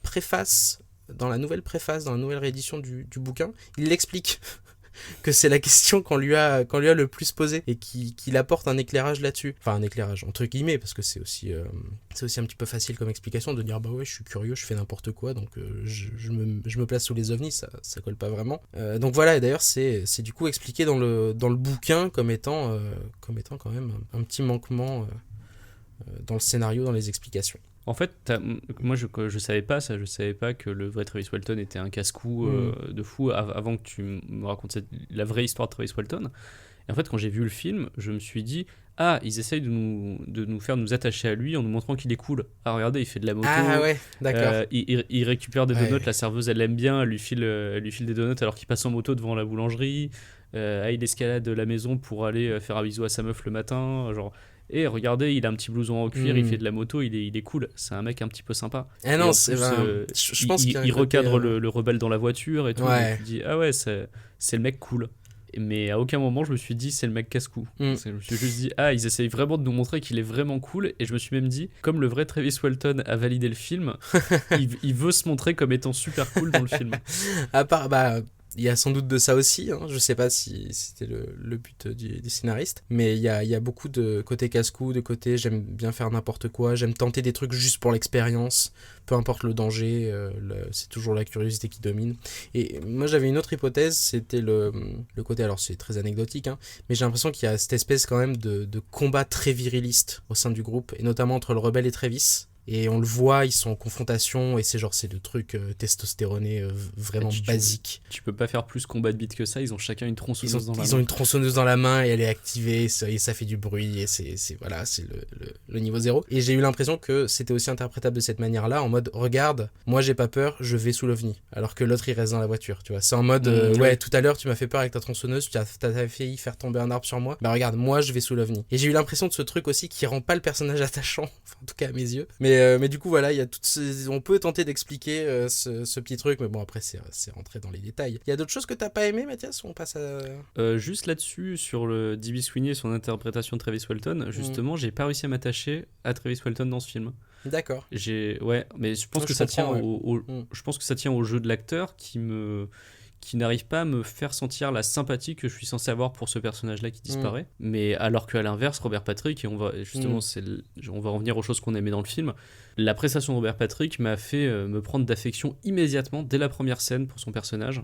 nouvelle réédition du bouquin, il l'explique que c'est la question qu'on lui a le plus posée, et qu'il apporte un éclairage là-dessus. Enfin, un éclairage entre guillemets, parce que c'est aussi un petit peu facile comme explication de dire bah ouais, je suis curieux, je fais n'importe quoi, donc je me place sous les ovnis, ça colle pas vraiment. Donc voilà, et d'ailleurs c'est du coup expliqué dans le bouquin comme étant quand même un petit manquement dans le scénario, dans les explications. En fait, moi je savais pas ça, je savais pas que le vrai Travis Walton était un casse-cou de fou avant que tu me racontes la vraie histoire de Travis Walton. Et en fait, quand j'ai vu le film, je me suis dit ils essayent de nous faire nous attacher à lui en nous montrant qu'il est cool. Ah regardez, il fait de la moto. Ah ouais, d'accord. Il récupère des donuts, la serveuse elle l'aime bien, elle lui file des donuts alors qu'il passe en moto devant la boulangerie. Il escalade la maison pour aller faire un bisou à sa meuf le matin, genre. Et regardez, il a un petit blouson en cuir, il fait de la moto, il est cool. C'est un mec un petit peu sympa. Ah non, c'est vrai. Je pense il recadre le rebelle dans la voiture et tout. Ouais. Et tu dis, ah ouais, c'est le mec cool. Mais à aucun moment je me suis dit c'est le mec casse-cou. Je me suis juste dit ils essayent vraiment de nous montrer qu'il est vraiment cool, et je me suis même dit comme le vrai Travis Walton a validé le film, il veut se montrer comme étant super cool dans le film. À part Il y a sans doute de ça aussi, hein. Je sais pas si c'était le but du scénariste, mais il y a beaucoup de côté casse-cou, de côté j'aime bien faire n'importe quoi, j'aime tenter des trucs juste pour l'expérience, peu importe le danger, c'est toujours la curiosité qui domine. Et moi j'avais une autre hypothèse, c'était le côté, alors c'est très anecdotique, hein, mais j'ai l'impression qu'il y a cette espèce quand même de combat très viriliste au sein du groupe, et notamment entre le rebelle et Travis. Et on le voit, ils sont en confrontation et c'est le truc testostéroné vraiment basique. Tu peux pas faire plus combat de beat que ça, ils ont chacun une tronçonneuse dans la main. Ils ont une tronçonneuse dans la main et elle est activée et ça fait du bruit et c'est le niveau 0. Et j'ai eu l'impression que c'était aussi interprétable de cette manière-là, en mode regarde, moi j'ai pas peur, je vais sous l'OVNI. Alors que l'autre il reste dans la voiture, tu vois. C'est en mode ouais, tout à l'heure tu m'as fait peur avec ta tronçonneuse, t'as failli faire tomber un arbre sur moi. Bah regarde, moi je vais sous l'OVNI. Et j'ai eu l'impression de ce truc aussi qui rend pas le personnage attachant, enfin, en tout cas à mes yeux. Mais du coup voilà, il y a on peut tenter d'expliquer ce petit truc, mais bon après c'est rentrer dans les détails. Il y a d'autres choses que t'as pas aimé, Mathias, ou on passe à... Juste là-dessus, sur le D.B. Sweeney et son interprétation de Travis Walton, justement, j'ai pas réussi à m'attacher à Travis Walton dans ce film. D'accord. Ouais, mais je pense que ça tient je pense que ça tient au jeu de l'acteur qui n'arrive pas à me faire sentir la sympathie que je suis censé avoir pour ce personnage-là qui disparaît. Mais alors qu'à l'inverse, Robert Patrick, et on va justement, on va revenir aux choses qu'on aimait dans le film, la prestation de Robert Patrick m'a fait me prendre d'affection immédiatement dès la première scène pour son personnage,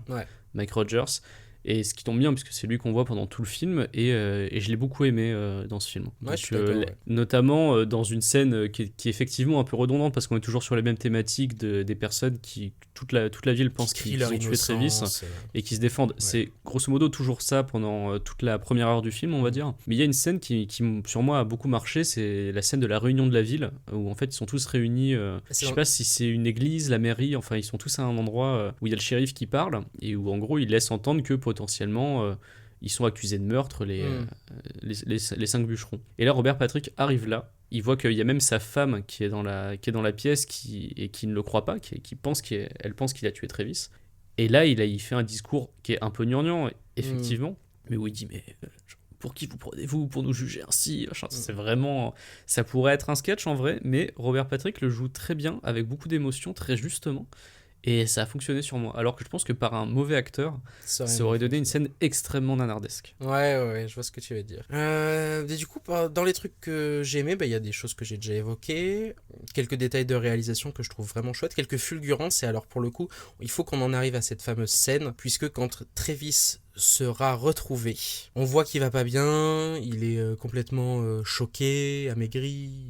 Mike Rogers. Et ce qui tombe bien, puisque c'est lui qu'on voit pendant tout le film, et je l'ai beaucoup aimé dans ce film. Ouais, donc, notamment dans une scène qui est effectivement un peu redondante, parce qu'on est toujours sur les mêmes thématiques des personnes qui, toute la ville pense qu'ils ont tué Travis, et qui se défendent. Ouais. C'est grosso modo toujours ça pendant toute la première heure du film, on va dire. Mais il y a une scène qui sur moi a beaucoup marché, c'est la scène de la réunion de la ville, où en fait ils sont tous réunis, je sais pas si c'est une église, la mairie, enfin ils sont tous à un endroit où il y a le shérif qui parle, et où en gros il laisse entendre que potentiellement ils sont accusés de meurtre, les 5 bûcherons. Et là Robert Patrick arrive là, il voit qu'il y a même sa femme qui est dans la pièce et qui ne le croit pas, qui pense qu'elle pense qu'il a tué Travis. Et là il fait un discours qui est un peu gnangnan, effectivement, mais où il dit mais pour qui vous prenez-vous pour nous juger ainsi, c'est vraiment, ça pourrait être un sketch en vrai, mais Robert Patrick le joue très bien, avec beaucoup d'émotion, très justement. Et ça a fonctionné sur moi. Alors que je pense que par un mauvais acteur, ça aurait donné une scène extrêmement nanardesque. Ouais, je vois ce que tu veux dire. Et du coup, dans les trucs que j'ai aimés, y a des choses que j'ai déjà évoquées, quelques détails de réalisation que je trouve vraiment chouettes, quelques fulgurances. Et alors pour le coup, il faut qu'on en arrive à cette fameuse scène, puisque quand Travis sera retrouvé, on voit qu'il va pas bien, il est complètement choqué, amaigri,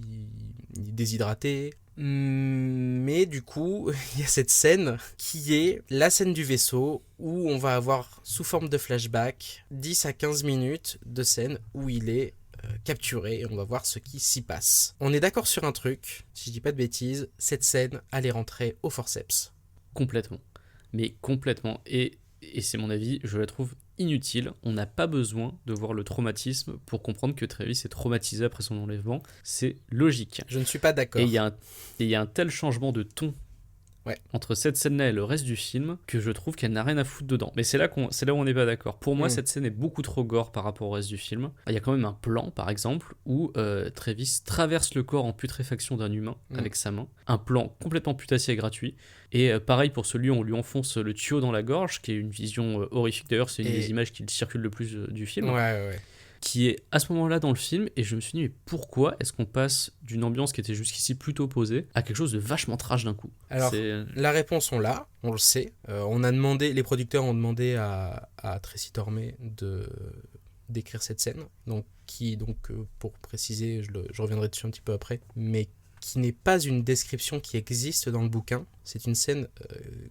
il est déshydraté. Mais du coup, il y a cette scène qui est la scène du vaisseau où on va avoir sous forme de flashback 10 à 15 minutes de scène où il est capturé et on va voir ce qui s'y passe. On est d'accord sur un truc, si je dis pas de bêtises, cette scène allait rentrer au forceps. Complètement. Mais complètement. Et c'est mon avis, je la trouve inutile. On n'a pas besoin de voir le traumatisme pour comprendre que Travis est traumatisé après son enlèvement. C'est logique. Je ne suis pas d'accord. Et il y a un tel changement de ton entre cette scène-là et le reste du film que je trouve qu'elle n'a rien à foutre dedans. Mais c'est là où on n'est pas d'accord. Pour moi, cette scène est beaucoup trop gore par rapport au reste du film. Il y a quand même un plan, par exemple, où Travis traverse le corps en putréfaction d'un humain avec sa main. Un plan complètement putassier et gratuit. Et pareil pour celui où on lui enfonce le tuyau dans la gorge, qui est une vision horrifique. D'ailleurs, c'est une des images qui circule le plus du film. Ouais. Qui est à ce moment-là dans le film, et je me suis dit mais pourquoi est-ce qu'on passe d'une ambiance qui était jusqu'ici plutôt opposée à quelque chose de vachement trash d'un coup. Alors la réponse on l'a, on le sait, les producteurs ont demandé à Tracy Tormé d'écrire cette scène, donc pour préciser, je reviendrai dessus un petit peu après, mais qui n'est pas une description qui existe dans le bouquin, c'est une scène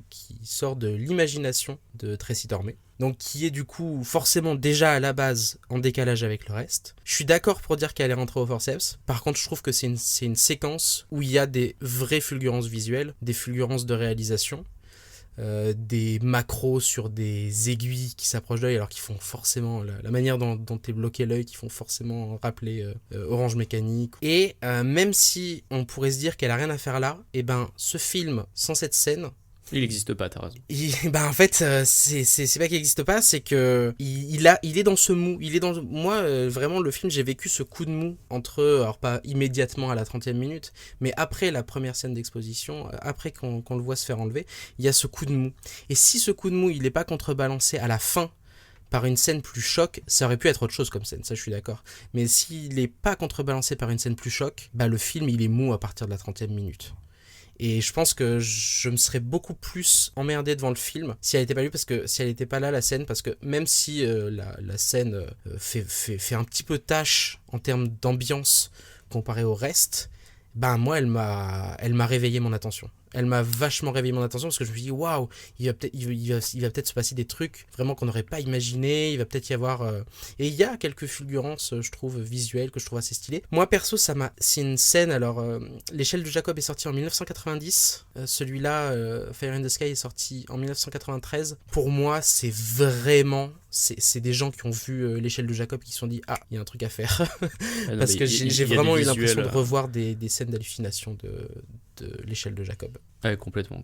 qui sort de l'imagination de Tracy Tormé, donc qui est du coup forcément déjà à la base en décalage avec le reste. Je suis d'accord pour dire qu'elle est rentrée au forceps, par contre je trouve que c'est une séquence où il y a des vraies fulgurances visuelles, des fulgurances de réalisation, des macros sur des aiguilles qui s'approchent d'œil alors qu'ils font forcément la manière dont est bloqué l'œil, qui font forcément rappeler Orange Mécanique, et même si on pourrait se dire qu'elle a rien à faire là, et ben ce film sans cette scène Il n'existe pas, t'as raison. En fait, c'est pas qu'il n'existe pas, c'est que il est dans ce mou. Moi, vraiment, le film, j'ai vécu ce coup de mou entre, alors pas immédiatement à la 30e minute, mais après la première scène d'exposition, après qu'on le voit se faire enlever, il y a ce coup de mou. Et si ce coup de mou, il n'est pas contrebalancé à la fin par une scène plus choc, ça aurait pu être autre chose comme scène, ça je suis d'accord. Mais s'il n'est pas contrebalancé par une scène plus choc, le film, il est mou à partir de la 30e minute. Et je pense que je me serais beaucoup plus emmerdé devant le film si elle n'était pas si elle n'était pas là, la scène, parce que même si la scène fait un petit peu tâche en termes d'ambiance comparé au reste, moi elle m'a réveillé mon attention. Elle m'a vachement réveillé mon attention parce que je me suis dit waouh, il va peut-être se passer des trucs vraiment qu'on n'aurait pas imaginé, il va peut-être y avoir et il y a quelques fulgurances, je trouve, visuelles que je trouve assez stylées. Moi perso, c'est une scène, alors l'échelle de Jacob est sortie en 1990, celui-là Fire in the Sky est sorti en 1993. Pour moi, c'est vraiment c'est des gens qui ont vu l'échelle de Jacob qui se sont dit il y a un truc à faire. Parce que j'ai vraiment eu l'impression de revoir des scènes d'hallucination de l'échelle de Jacob. Ouais, complètement.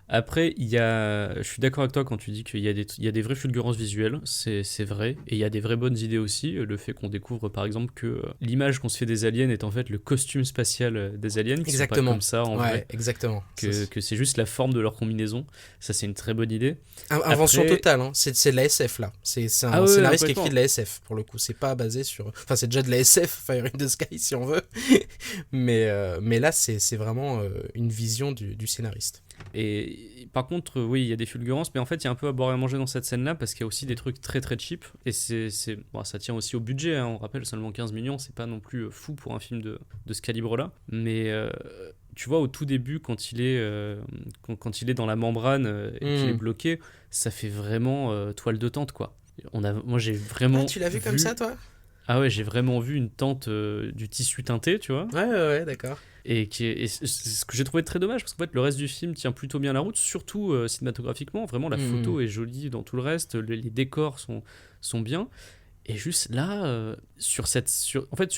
Après, je suis d'accord avec toi quand tu dis qu'il y a des vraies fulgurances visuelles, c'est vrai, et il y a des vraies bonnes idées aussi. Le fait qu'on découvre par exemple que l'image qu'on se fait des aliens est en fait le costume spatial des aliens, qui sont pas comme ça en vrai. Exactement. Que c'est juste la forme de leur combinaison. Ça, c'est une très bonne idée. Invention totale, hein. C'est de la SF là. C'est un scénariste qui écrit de la SF pour le coup. C'est pas basé sur. Enfin, c'est déjà de la SF, Fire in the Sky si on veut. mais là, c'est vraiment une vision du scénariste. Et par contre, oui, il y a des fulgurances, mais en fait, il y a un peu à boire et à manger dans cette scène-là parce qu'il y a aussi des trucs très très cheap. Et ça tient aussi au budget, hein. On rappelle seulement 15 millions, c'est pas non plus fou pour un film de ce calibre-là. Mais tu vois, au tout début, quand il est dans la membrane et qu'il est bloqué, ça fait vraiment toile de tente, quoi. Moi, j'ai vraiment. Tu l'as vu comme ça, toi ? Ah ouais, j'ai vraiment vu une tente du tissu teinté, tu vois. Ouais, d'accord. Et c'est ce que j'ai trouvé très dommage, parce qu'en fait, le reste du film tient plutôt bien la route, surtout cinématographiquement. Vraiment, la photo est jolie dans tout le reste, les décors sont bien. Et juste là, sur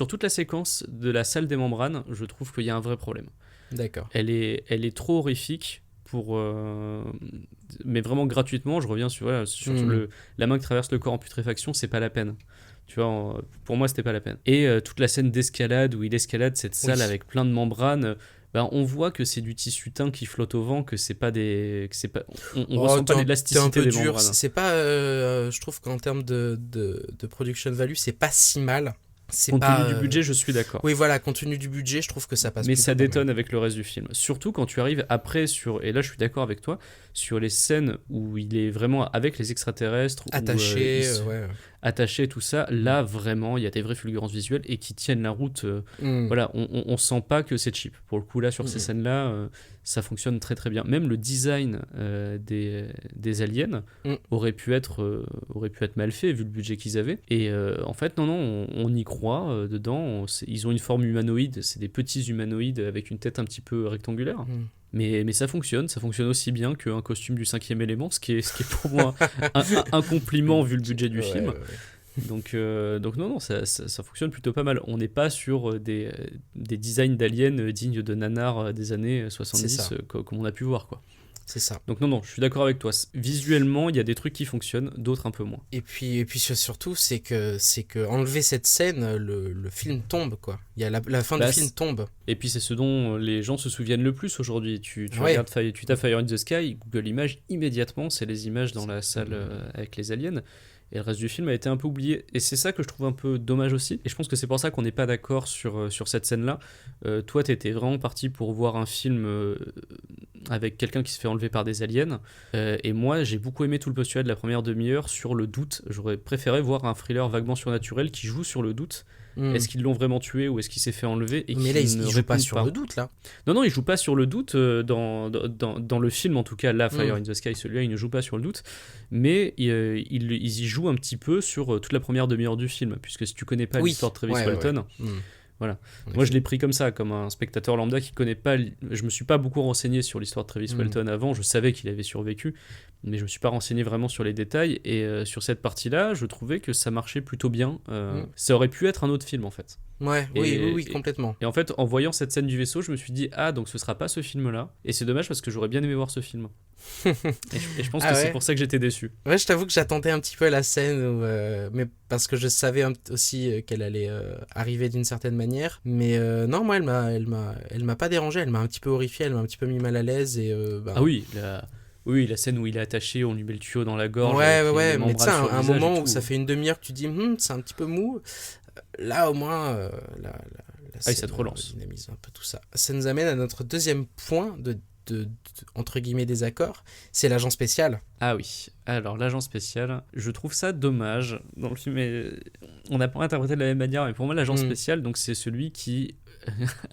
toute la séquence de la salle des membranes, je trouve qu'il y a un vrai problème. D'accord. Elle est trop horrifique mais vraiment gratuitement. Je reviens sur la main qui traverse le corps en putréfaction, c'est pas la peine. Tu vois, pour moi, c'était pas la peine. Et toute la scène d'escalade où il escalade cette salle avec plein de membranes, on voit que c'est du tissu teint qui flotte au vent, que c'est pas on ressent pas l'élasticité des membranes. C'est pas, je trouve qu'en termes de production value, c'est pas si mal. Compte tenu du budget, je suis d'accord. Oui, voilà, compte tenu du budget, je trouve que ça passe. Mais ça détonne avec le reste du film. Surtout quand tu arrives après et là je suis d'accord avec toi, sur les scènes où il est vraiment avec les extraterrestres. Attaché, tout ça. Là, vraiment, il y a des vraies fulgurances visuelles et qui tiennent la route. Voilà, on sent pas que c'est cheap. Pour le coup, là, sur ces scènes-là, ça fonctionne très très bien. Même le design des aliens aurait pu être mal fait vu le budget qu'ils avaient. Et en fait, non, on y croit dedans. Ils ont une forme humanoïde. C'est des petits humanoïdes avec une tête un petit peu rectangulaire. Mais ça fonctionne aussi bien qu'un costume du 5e élément, ce qui est pour moi un compliment vu le budget du film. Ouais. Donc non, ça fonctionne plutôt pas mal. On n'est pas sur des designs d'aliens dignes de nanars des années 70 comme on a pu voir, quoi. C'est ça. Donc non, je suis d'accord avec toi. Visuellement, il y a des trucs qui fonctionnent, d'autres un peu moins. Et puis surtout, c'est que enlever cette scène, le film tombe, quoi. Il y a la fin du film tombe. Et puis c'est ce dont les gens se souviennent le plus aujourd'hui. Tu regardes, tu tapes Fire in the Sky, Google Images, immédiatement, c'est les images dans la salle avec les aliens. Et le reste du film a été un peu oublié. Et c'est ça que je trouve un peu dommage aussi. Et je pense que c'est pour ça qu'on n'est pas d'accord sur cette scène-là. Toi, t'étais vraiment parti pour voir un film avec quelqu'un qui se fait enlever par des aliens. Et moi, j'ai beaucoup aimé tout le postulat de la première demi-heure sur le doute. J'aurais préféré voir un thriller vaguement surnaturel qui joue sur le doute. Est-ce qu'ils l'ont vraiment tué ou est-ce qu'il s'est fait enlever Mais là, il ne joue pas sur le doute, là. Non, il joue pas sur le doute dans le film, en tout cas. Là, Fire in the Sky, celui-là, il ne joue pas sur le doute. Mais ils y jouent un petit peu sur toute la première demi-heure du film. Puisque si tu connais pas l'histoire de Travis Walton... Voilà. Moi, je l'ai pris comme ça, comme un spectateur lambda qui connaît pas. Je me suis pas beaucoup renseigné sur l'histoire de Travis Walton avant. Je savais qu'il avait survécu, mais je me suis pas renseigné vraiment sur les détails. Et sur cette partie-là, je trouvais que ça marchait plutôt bien. Ça aurait pu être un autre film, en fait. Ouais, oui, complètement. Et en fait, en voyant cette scène du vaisseau, je me suis dit, ah, donc ce sera pas ce film-là. Et c'est dommage parce que j'aurais bien aimé voir ce film. et je pense que c'est pour ça que j'étais déçu. Ouais, je t'avoue que j'attendais un petit peu la scène, mais parce que je savais aussi qu'elle allait arriver d'une certaine manière. Mais non, moi, elle m'a pas dérangé, elle m'a un petit peu horrifié, elle m'a un petit peu mis mal à l'aise. Ah oui, la scène où il est attaché, on lui met le tuyau dans la gorge. Ouais, mais tu sais, un moment où ça fait une demi-heure que tu dis, c'est un petit peu mou. Là, au moins, ça te relance. Dynamise un peu tout ça. Ça nous amène à notre deuxième point de entre guillemets désaccord, c'est l'agent spécial. Ah oui, alors l'agent spécial, je trouve ça dommage dans le film, on n'a pas interprété de la même manière, mais pour moi l'agent spécial, donc c'est celui qui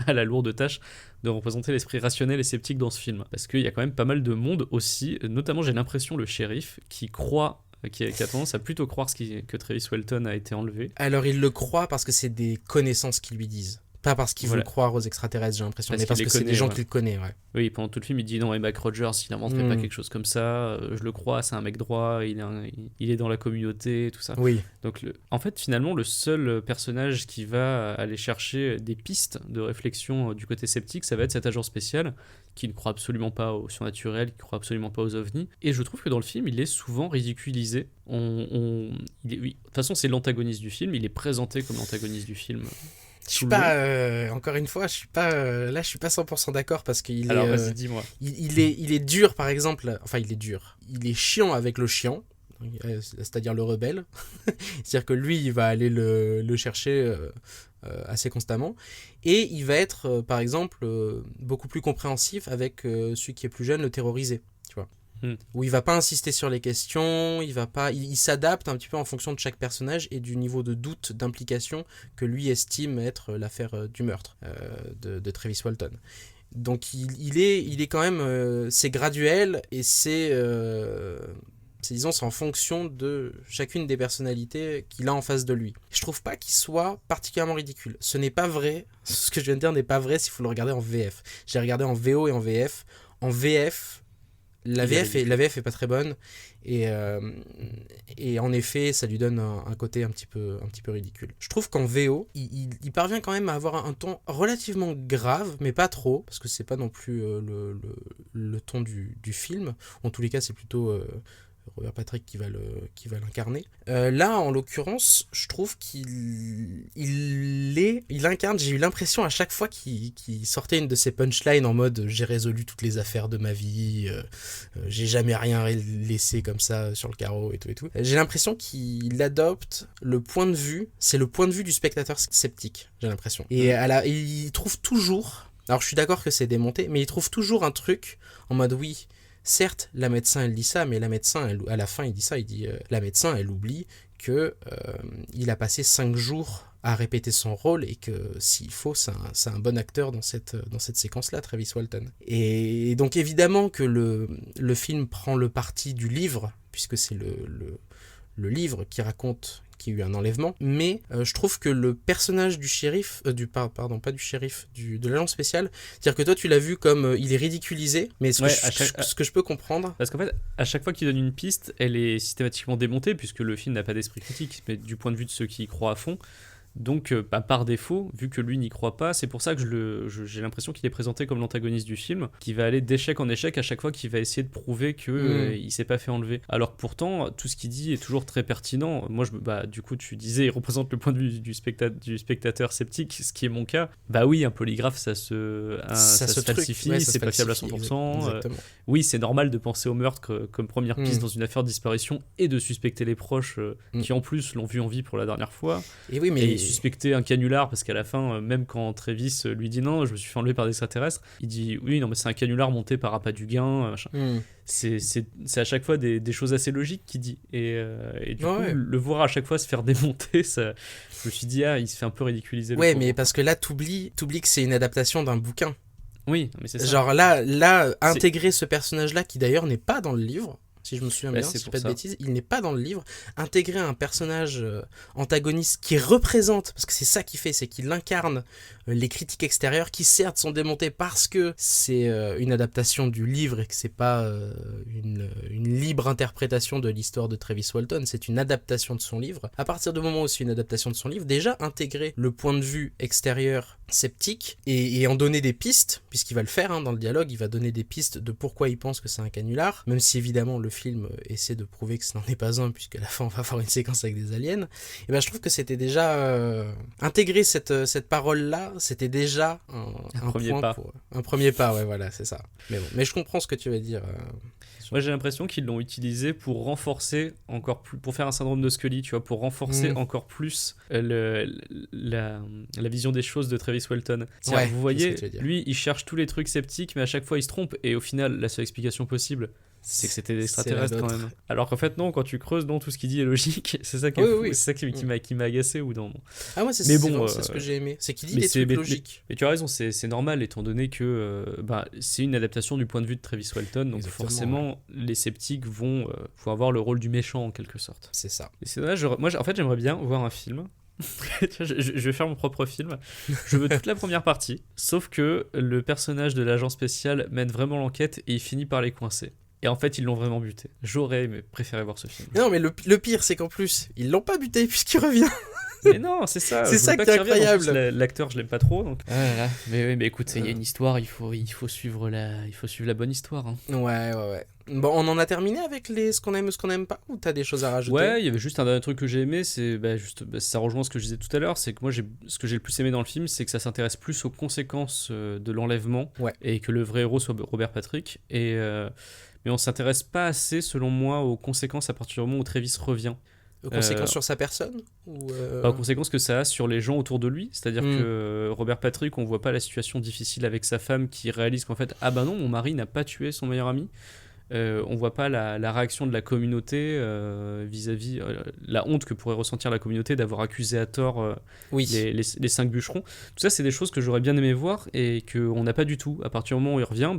a la lourde tâche de représenter l'esprit rationnel et sceptique dans ce film, parce qu'il y a quand même pas mal de monde aussi, notamment j'ai l'impression le shérif qui a tendance à plutôt croire que Travis Walton a été enlevé. Alors il le croit parce que c'est des connaissances qui lui disent. Pas parce qu'il veut croire aux extraterrestres, j'ai l'impression, mais parce que c'est des gens qu'il connaît, ouais. Oui, pendant tout le film, il dit non, et Mac Rogers, il inventerait pas quelque chose comme ça, je le crois, c'est un mec droit, il est dans la communauté, tout ça. Oui. Donc, en fait, finalement, le seul personnage qui va aller chercher des pistes de réflexion du côté sceptique, ça va être cet agent spécial qui ne croit absolument pas au surnaturel, qui ne croit absolument pas aux ovnis. Et je trouve que dans le film, il est souvent ridiculisé. De toute façon, c'est l'antagoniste du film, il est présenté comme l'antagoniste du film. Je suis pas, encore une fois, je suis pas 100% d'accord parce qu'il Alors, vas-y, dis-moi. Il est dur, par exemple, enfin, il est dur. Il est chiant avec le chiant, c'est-à-dire le rebelle. C'est-à-dire que lui, il va aller le chercher assez constamment. Et il va être, par exemple, beaucoup plus compréhensif avec celui qui est plus jeune, le terrorisé, tu vois. Où il va pas insister sur les questions, il s'adapte un petit peu en fonction de chaque personnage et du niveau de doute, d'implication que lui estime être l'affaire du meurtre de Travis Walton. Donc il est quand même, c'est graduel et c'est en fonction de chacune des personnalités qu'il a en face de lui. Je trouve pas qu'il soit particulièrement ridicule. Ce n'est pas vrai, ce que je viens de dire n'est pas vrai si vous le regardez en VF. J'ai regardé en VO et en VF. En VF, la VF est pas très bonne et en effet ça lui donne un côté un petit peu ridicule. Je trouve qu'en VO il parvient quand même à avoir un ton relativement grave mais pas trop parce que c'est pas non plus le ton du film. En tous les cas c'est plutôt Robert Patrick qui va l'incarner. Là, en l'occurrence, je trouve qu'il incarne, j'ai eu l'impression à chaque fois qu'il sortait une de ses punchlines en mode « j'ai résolu toutes les affaires de ma vie, j'ai jamais rien laissé comme ça sur le carreau et tout et tout ». J'ai l'impression qu'il adopte le point de vue, c'est le point de vue du spectateur sceptique, j'ai l'impression. Et il trouve toujours, alors je suis d'accord que c'est démonté, mais il trouve toujours un truc en mode « oui ». Certes, la médecin, elle dit ça, mais la médecin, à la fin, il dit ça, il dit la médecin, elle oublie que il a passé 5 jours à répéter son rôle et que s'il faut, c'est un bon acteur dans cette séquence-là, Travis Walton. Et donc évidemment que le film prend le parti du livre, puisque c'est le livre qui raconte qu'il y a eu un enlèvement, mais je trouve que le personnage du shérif, de l'agent spécial, c'est-à-dire que toi tu l'as vu comme il est ridiculisé, mais ce que je peux comprendre... Parce qu'en fait, à chaque fois qu'il donne une piste, elle est systématiquement démontée, puisque le film n'a pas d'esprit critique, mais du point de vue de ceux qui y croient à fond. Donc, par défaut, vu que lui n'y croit pas, c'est pour ça que j'ai l'impression qu'il est présenté comme l'antagoniste du film, qui va aller d'échec en échec à chaque fois qu'il va essayer de prouver qu'il s'est pas fait enlever. Alors que pourtant, tout ce qu'il dit est toujours très pertinent. Moi, du coup, tu disais, il représente le point de vue du spectateur sceptique, ce qui est mon cas. Bah oui, un polygraphe, ça se falsifie, c'est pas fiable à 100%. Oui, c'est normal de penser au meurtre comme première piste dans une affaire de disparition et de suspecter les proches qui, en plus, l'ont vu en vie pour la dernière fois. Et oui, mais... suspecter un canular parce qu'à la fin, même quand Travis lui dit non, je me suis fait enlever par des extraterrestres, il dit oui, non, mais c'est un canular monté par appât du gain. C'est à chaque fois des choses assez logiques qu'il dit. Et du coup, le voir à chaque fois se faire démonter, ça, je me suis dit, il se fait un peu ridiculiser. Ouais, mais parce que là, t'oublies que c'est une adaptation d'un bouquin. Oui, mais c'est ça. Genre là intégrer ce personnage-là qui d'ailleurs n'est pas dans le livre. si je me souviens Bah, bien, c'est si je dis pour pas de ça. bêtises. Il n'est pas dans le livre. Intégrer un personnage antagoniste qui représente, parce que c'est ça qu'il fait, c'est qu'il incarne les critiques extérieures qui certes sont démontées parce que c'est une adaptation du livre et que c'est pas une libre interprétation de l'histoire de Travis Walton, c'est une adaptation de son livre. À partir du moment où c'est une adaptation de son livre, déjà intégrer le point de vue extérieur sceptique et en donner des pistes, puisqu'il va le faire dans le dialogue, il va donner des pistes de pourquoi il pense que c'est un canular, même si évidemment le film essaie de prouver que ce n'en est pas un, puisqu'à la fin on va avoir une séquence avec des aliens. Et ben je trouve que c'était déjà intégrer cette parole-là, c'était déjà un premier point pas. un premier pas, ouais, voilà, c'est ça. Mais je comprends ce que tu veux dire. Moi j'ai l'impression qu'ils l'ont utilisé pour renforcer encore plus, pour faire un syndrome de Scully, tu vois, pour renforcer encore plus la vision des choses de Travis Walton. Ouais, vous je voyez, sais ce que tu veux dire. lui il cherche tous les trucs sceptiques, mais à chaque fois il se trompe, et au final la seule explication possible, c'est que c'était des extraterrestres quand même. Alors qu'en fait non, quand tu creuses, non, tout ce qu'il dit est logique. C'est ça qui est fou, oui. c'est ça qui m'a agacé ou non. Ah moi c'est ce que j'ai aimé, c'est qu'il dit des trucs logiques. Mais tu as raison, c'est normal étant donné que c'est une adaptation du point de vue de Travis Walton, donc Exactement, forcément les sceptiques vont avoir le rôle du méchant en quelque sorte. C'est ça. Et c'est dommage, moi en fait j'aimerais bien voir un film. je vais faire mon propre film. Je veux toute la première partie, sauf que le personnage de l'agent spécial mène vraiment l'enquête et il finit par les coincer. Et en fait, ils l'ont vraiment buté. J'aurais préféré voir ce film. Non, mais le pire, c'est qu'en plus, ils l'ont pas buté puisqu'il revient. Mais non, c'est ça. C'est ça qui est incroyable. En plus, l'acteur, je l'aime pas trop. Donc... Mais écoute, il y a une histoire, il faut suivre la bonne histoire. Hein. Ouais. Bon, on en a terminé avec ce qu'on aime et ce qu'on n'aime pas, ou t'as des choses à rajouter? Ouais, il y avait juste un dernier truc que j'ai aimé, c'est ça rejoint ce que je disais tout à l'heure, c'est que moi ce que j'ai le plus aimé dans le film, c'est que ça s'intéresse plus aux conséquences de l'enlèvement, et que le vrai héros soit Robert Patrick, mais on s'intéresse pas assez, selon moi, aux conséquences à partir du moment où Travis revient. Aux conséquences sur sa personne ou Aux conséquences que ça a sur les gens autour de lui, c'est-à-dire que Robert Patrick, on voit pas la situation difficile avec sa femme qui réalise qu'en fait, ah bah non, mon mari n'a pas tué son meilleur ami. On voit pas la réaction de la communauté vis-à-vis la honte que pourrait ressentir la communauté d'avoir accusé à tort les 5 bûcherons. Tout ça, c'est des choses que j'aurais bien aimé voir et qu'on n'a pas du tout. À partir du moment où il revient,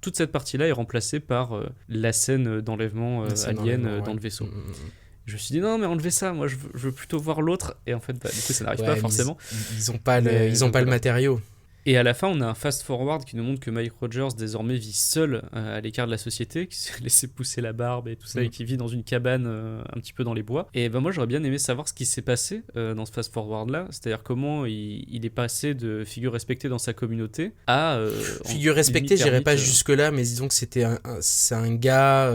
toute cette partie-là est remplacée par la scène d'enlèvement alien dans le vaisseau. Je me suis dit non, mais enlevez ça, moi je veux plutôt voir l'autre, et en fait du coup ça n'arrive pas forcément. Ils ont pas le matériau. Et à la fin, on a un fast-forward qui nous montre que Mike Rogers désormais vit seul à l'écart de la société, qui s'est laissé pousser la barbe et tout ça, et qui vit dans une cabane un petit peu dans les bois. Et moi, j'aurais bien aimé savoir ce qui s'est passé dans ce fast-forward-là, c'est-à-dire comment il est passé de figure respectée dans sa communauté à... figure respectée, j'irais pas jusque-là, mais disons que c'est un gars...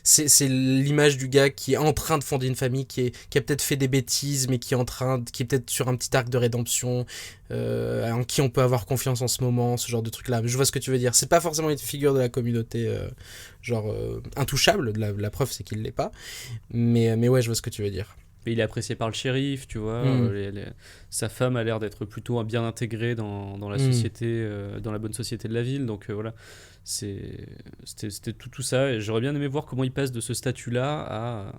C'est l'image du gars qui est en train de fonder une famille, qui a peut-être fait des bêtises, mais qui est peut-être sur un petit arc de rédemption, en qui on peut avoir confiance en ce moment, ce genre de truc-là. Je vois ce que tu veux dire. C'est pas forcément une figure de la communauté intouchable. La preuve, c'est qu'il l'est pas. Mais ouais, je vois ce que tu veux dire. Mais il est apprécié par le shérif, tu vois. Sa femme a l'air d'être plutôt bien intégrée dans la société, dans la bonne société de la ville. Donc voilà, c'était tout ça. Et j'aurais bien aimé voir comment il passe de ce statut-là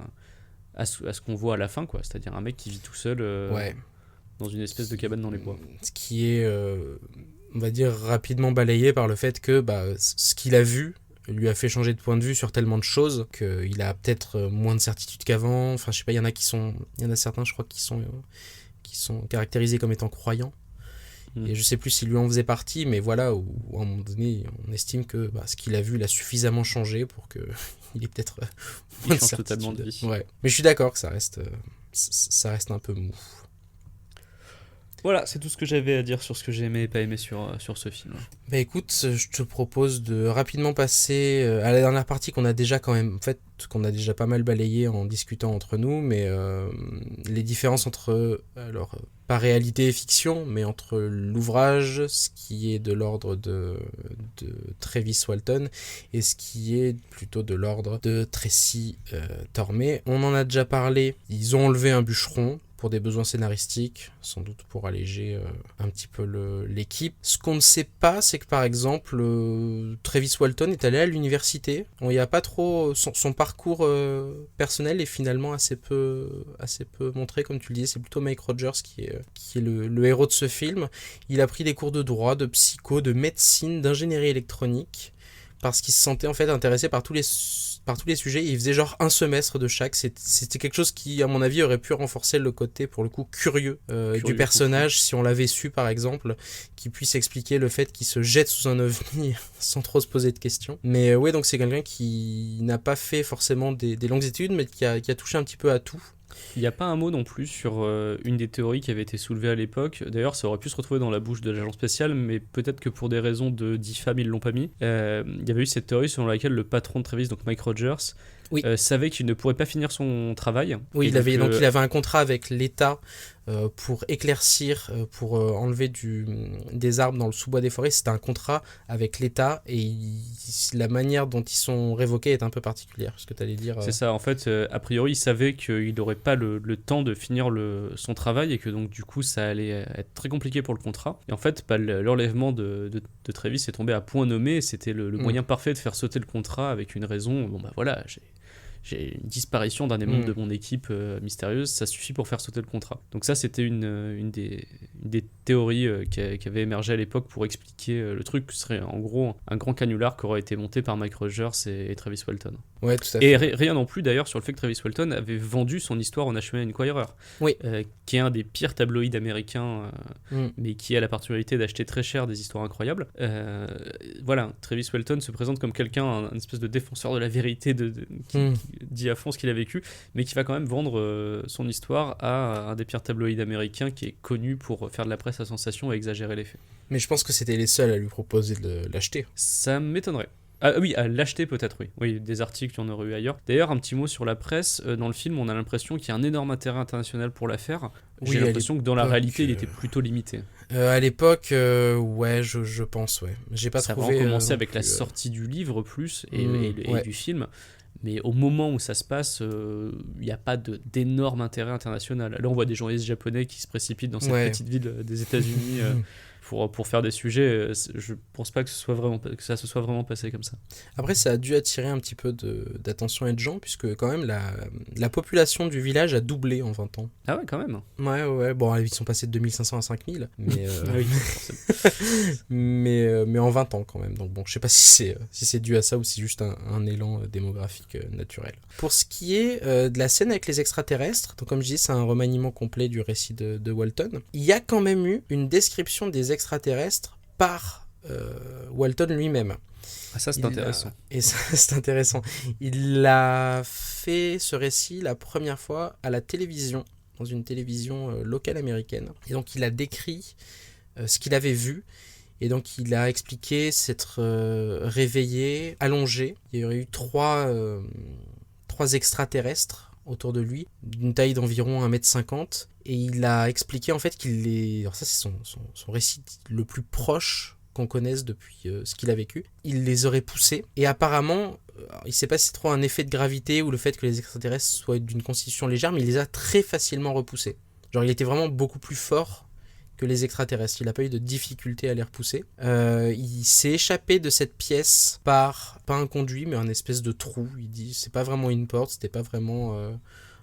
à ce qu'on voit à la fin, quoi. C'est-à-dire un mec qui vit tout seul dans une espèce de cabane dans les bois. Ce qui est, on va dire, rapidement balayé par le fait que ce qu'il a vu lui a fait changer de point de vue sur tellement de choses qu'il a peut-être moins de certitude qu'avant. Enfin, je sais pas, il y en a certains, je crois, qui sont caractérisés comme étant croyants. Et je sais plus s'il lui en faisait partie, mais voilà, où à un moment donné, on estime que ce qu'il a vu l'a suffisamment changé pour qu'il ait peut-être moins de certitude. Totalement de vie. Ouais. Mais je suis d'accord que ça reste un peu mou. Voilà, c'est tout ce que j'avais à dire sur ce que j'ai aimé et pas aimé sur ce film. Bah écoute, je te propose de rapidement passer à la dernière partie qu'on a déjà qu'on a déjà pas mal balayé en discutant entre nous, mais les différences entre, pas réalité et fiction, mais entre l'ouvrage, ce qui est de l'ordre de Travis Walton, et ce qui est plutôt de l'ordre de Tracy Tormé. On en a déjà parlé, ils ont enlevé un bûcheron, pour des besoins scénaristiques, sans doute pour alléger un petit peu l'équipe. Ce qu'on ne sait pas, c'est que par exemple, Travis Walton est allé à l'université. On n'y a pas trop... Son parcours personnel est finalement assez peu montré, comme tu le disais. C'est plutôt Mike Rogers qui est le héros de ce film. Il a pris des cours de droit, de psycho, de médecine, d'ingénierie électronique, parce qu'il se sentait en fait intéressé par par tous les sujets. Il faisait genre un semestre de chaque. C'était quelque chose qui, à mon avis, aurait pu renforcer le côté, pour le coup, curieux du personnage, si on l'avait su, par exemple, qui puisse expliquer le fait qu'il se jette sous un ovni sans trop se poser de questions. Mais ouais, donc c'est quelqu'un qui n'a pas fait forcément des longues études, mais qui a touché un petit peu à tout. Il n'y a pas un mot non plus sur une des théories qui avait été soulevée à l'époque. D'ailleurs, ça aurait pu se retrouver dans la bouche de l'agent spécial, mais peut-être que pour des raisons de diffam, ils l'ont pas mis. Il y avait eu cette théorie selon laquelle le patron de Travis, donc Mike Rogers, savait qu'il ne pourrait pas finir son travail. Oui, il avait un contrat avec l'État pour éclaircir, pour enlever des arbres dans le sous-bois des forêts. C'était un contrat avec l'État et la manière dont ils sont révoqués est un peu particulière. Ce que tu allais dire. C'est ça, en fait, a priori, il savait qu'il n'aurait pas le temps de finir son travail et que donc du coup, ça allait être très compliqué pour le contrat. Et en fait, l'enlèvement de Travis est tombé à point nommé et c'était le moyen parfait de faire sauter le contrat avec une raison. Bon, bah voilà, j'ai une disparition d'un des membres de mon équipe mystérieuse, ça suffit pour faire sauter le contrat. Donc ça, c'était une des théories qui avait émergé à l'époque pour expliquer le truc, qui serait en gros un grand canular qui aurait été monté par Mike Rogers et Travis Walton. Ouais, tout à fait. Et rien non plus d'ailleurs sur le fait que Travis Walton avait vendu son histoire au National Enquirer, qui est un des pires tabloïds américains, mais qui a la particularité d'acheter très cher des histoires incroyables. Voilà, Travis Walton se présente comme quelqu'un, un espèce de défenseur de la vérité qui dit à fond ce qu'il a vécu, mais qui va quand même vendre son histoire à un des pires tabloïds américains qui est connu pour faire de la presse à sensation et exagérer les faits. Mais je pense que c'était les seuls à lui proposer de l'acheter. Ça m'étonnerait. Ah oui, à l'acheter peut-être, oui. Oui, des articles, il y en aurait eu ailleurs. D'ailleurs, un petit mot sur la presse. Dans le film, on a l'impression qu'il y a un énorme intérêt international pour l'affaire. J'ai l'impression que dans la réalité, il était plutôt limité. À l'époque, ouais, je pense, ouais. J'ai pas trouvé... Ça va commencer avec la sortie du livre plus et du film. Mais au moment où ça se passe, il n'y a pas d'énorme intérêt international. Là, on voit des journalistes japonais qui se précipitent dans cette petite ville des États-Unis pour faire des sujets. Je pense pas que ça se soit vraiment passé comme ça. Après, ça a dû attirer un petit peu d'attention et de gens, puisque quand même la population du village a doublé en 20 ans. Ah ouais, quand même. Ouais. Bon, ils sont passés de 2500 à 5000, mais, oui, mais en 20 ans quand même. Donc bon, je sais pas si c'est dû à ça ou si c'est juste un élan démographique naturel. Pour ce qui est de la scène avec les extraterrestres, donc comme je dis, c'est un remaniement complet du récit de Walton. Il y a quand même eu une description des extraterrestres par Walton lui-même. Ah, ça c'est intéressant. Et ça c'est intéressant. Il a fait ce récit la première fois à la télévision, dans une télévision locale américaine. Et donc il a décrit ce qu'il avait vu. Et donc il a expliqué s'être réveillé, allongé. Il y aurait eu trois extraterrestres autour de lui, d'une taille d'environ 1m50. Et il a expliqué en fait alors ça c'est son récit le plus proche qu'on connaisse depuis ce qu'il a vécu. Il les aurait poussés et apparemment, il ne sait pas si c'est trop un effet de gravité ou le fait que les extraterrestres soient d'une constitution légère, mais il les a très facilement repoussés. Genre il était vraiment beaucoup plus fort que les extraterrestres, il n'a pas eu de difficulté à les repousser. Il s'est échappé de cette pièce par, pas un conduit, mais un espèce de trou. Il dit, c'est pas vraiment une porte, c'était pas vraiment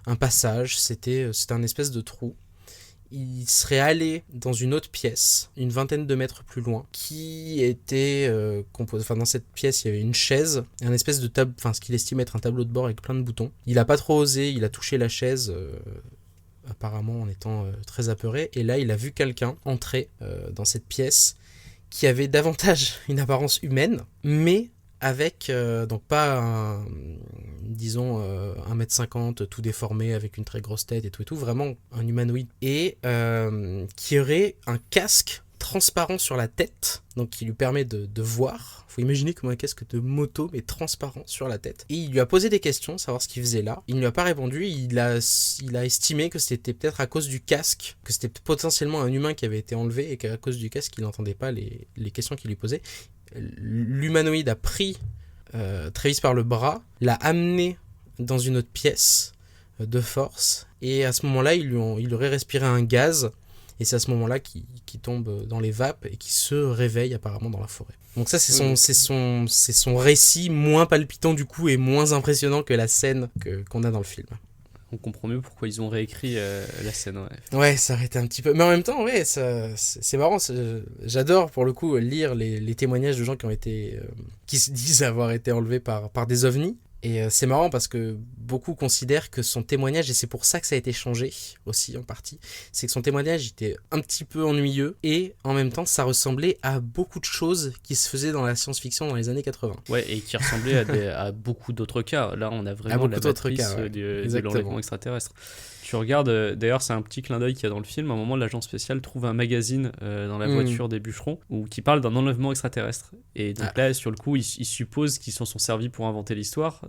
un passage, c'était un espèce de trou. Il serait allé dans une autre pièce, une vingtaine de mètres plus loin, qui était composée. Enfin, dans cette pièce, il y avait une chaise, et un espèce de table, enfin, ce qu'il estime être un tableau de bord avec plein de boutons. Il a pas trop osé, il a touché la chaise, apparemment en étant très apeuré, et là, il a vu quelqu'un entrer dans cette pièce qui avait davantage une apparence humaine, mais avec, donc pas disons 1m50 tout déformé avec une très grosse tête et tout, vraiment un humanoïde, et qui aurait un casque transparent sur la tête, donc qui lui permet de voir. Faut imaginer comme un casque de moto mais transparent sur la tête. Et il lui a posé des questions, savoir ce qu'il faisait là. Il ne lui a pas répondu, il a estimé que c'était peut-être à cause du casque, que c'était potentiellement un humain qui avait été enlevé et qu'à cause du casque il n'entendait pas les questions qu'il lui posait. L'humanoïde a pris Travis par le bras, l'a amené dans une autre pièce de force, et à ce moment-là il aurait respiré un gaz, et c'est à ce moment-là qu'il tombe dans les vapes et qu'il se réveille apparemment dans la forêt. Donc ça c'est son récit moins palpitant du coup et moins impressionnant que la scène qu'on a dans le film. On comprend mieux pourquoi ils ont réécrit la scène. Ouais, ça aurait été un petit peu... Mais en même temps, ouais, c'est marrant. J'adore, pour le coup, lire les témoignages de gens qui se disent avoir été enlevés par des ovnis. Et c'est marrant parce que beaucoup considèrent que son témoignage, et c'est pour ça que ça a été changé aussi en partie, c'est que son témoignage était un petit peu ennuyeux et en même temps ça ressemblait à beaucoup de choses qui se faisaient dans la science-fiction dans les années 80. Ouais, et qui ressemblait à beaucoup d'autres cas. Là, on a vraiment beaucoup la d'autres matrice cas, ouais. de Exactement. l'enlèvement extraterrestre. Tu regardes, d'ailleurs, c'est un petit clin d'œil qu'il y a dans le film. À un moment, l'agent spécial trouve un magazine dans la voiture des bûcherons qui parle d'un enlèvement extraterrestre. Et donc là, sur le coup, il suppose qu'ils s'en sont servis pour inventer l'histoire.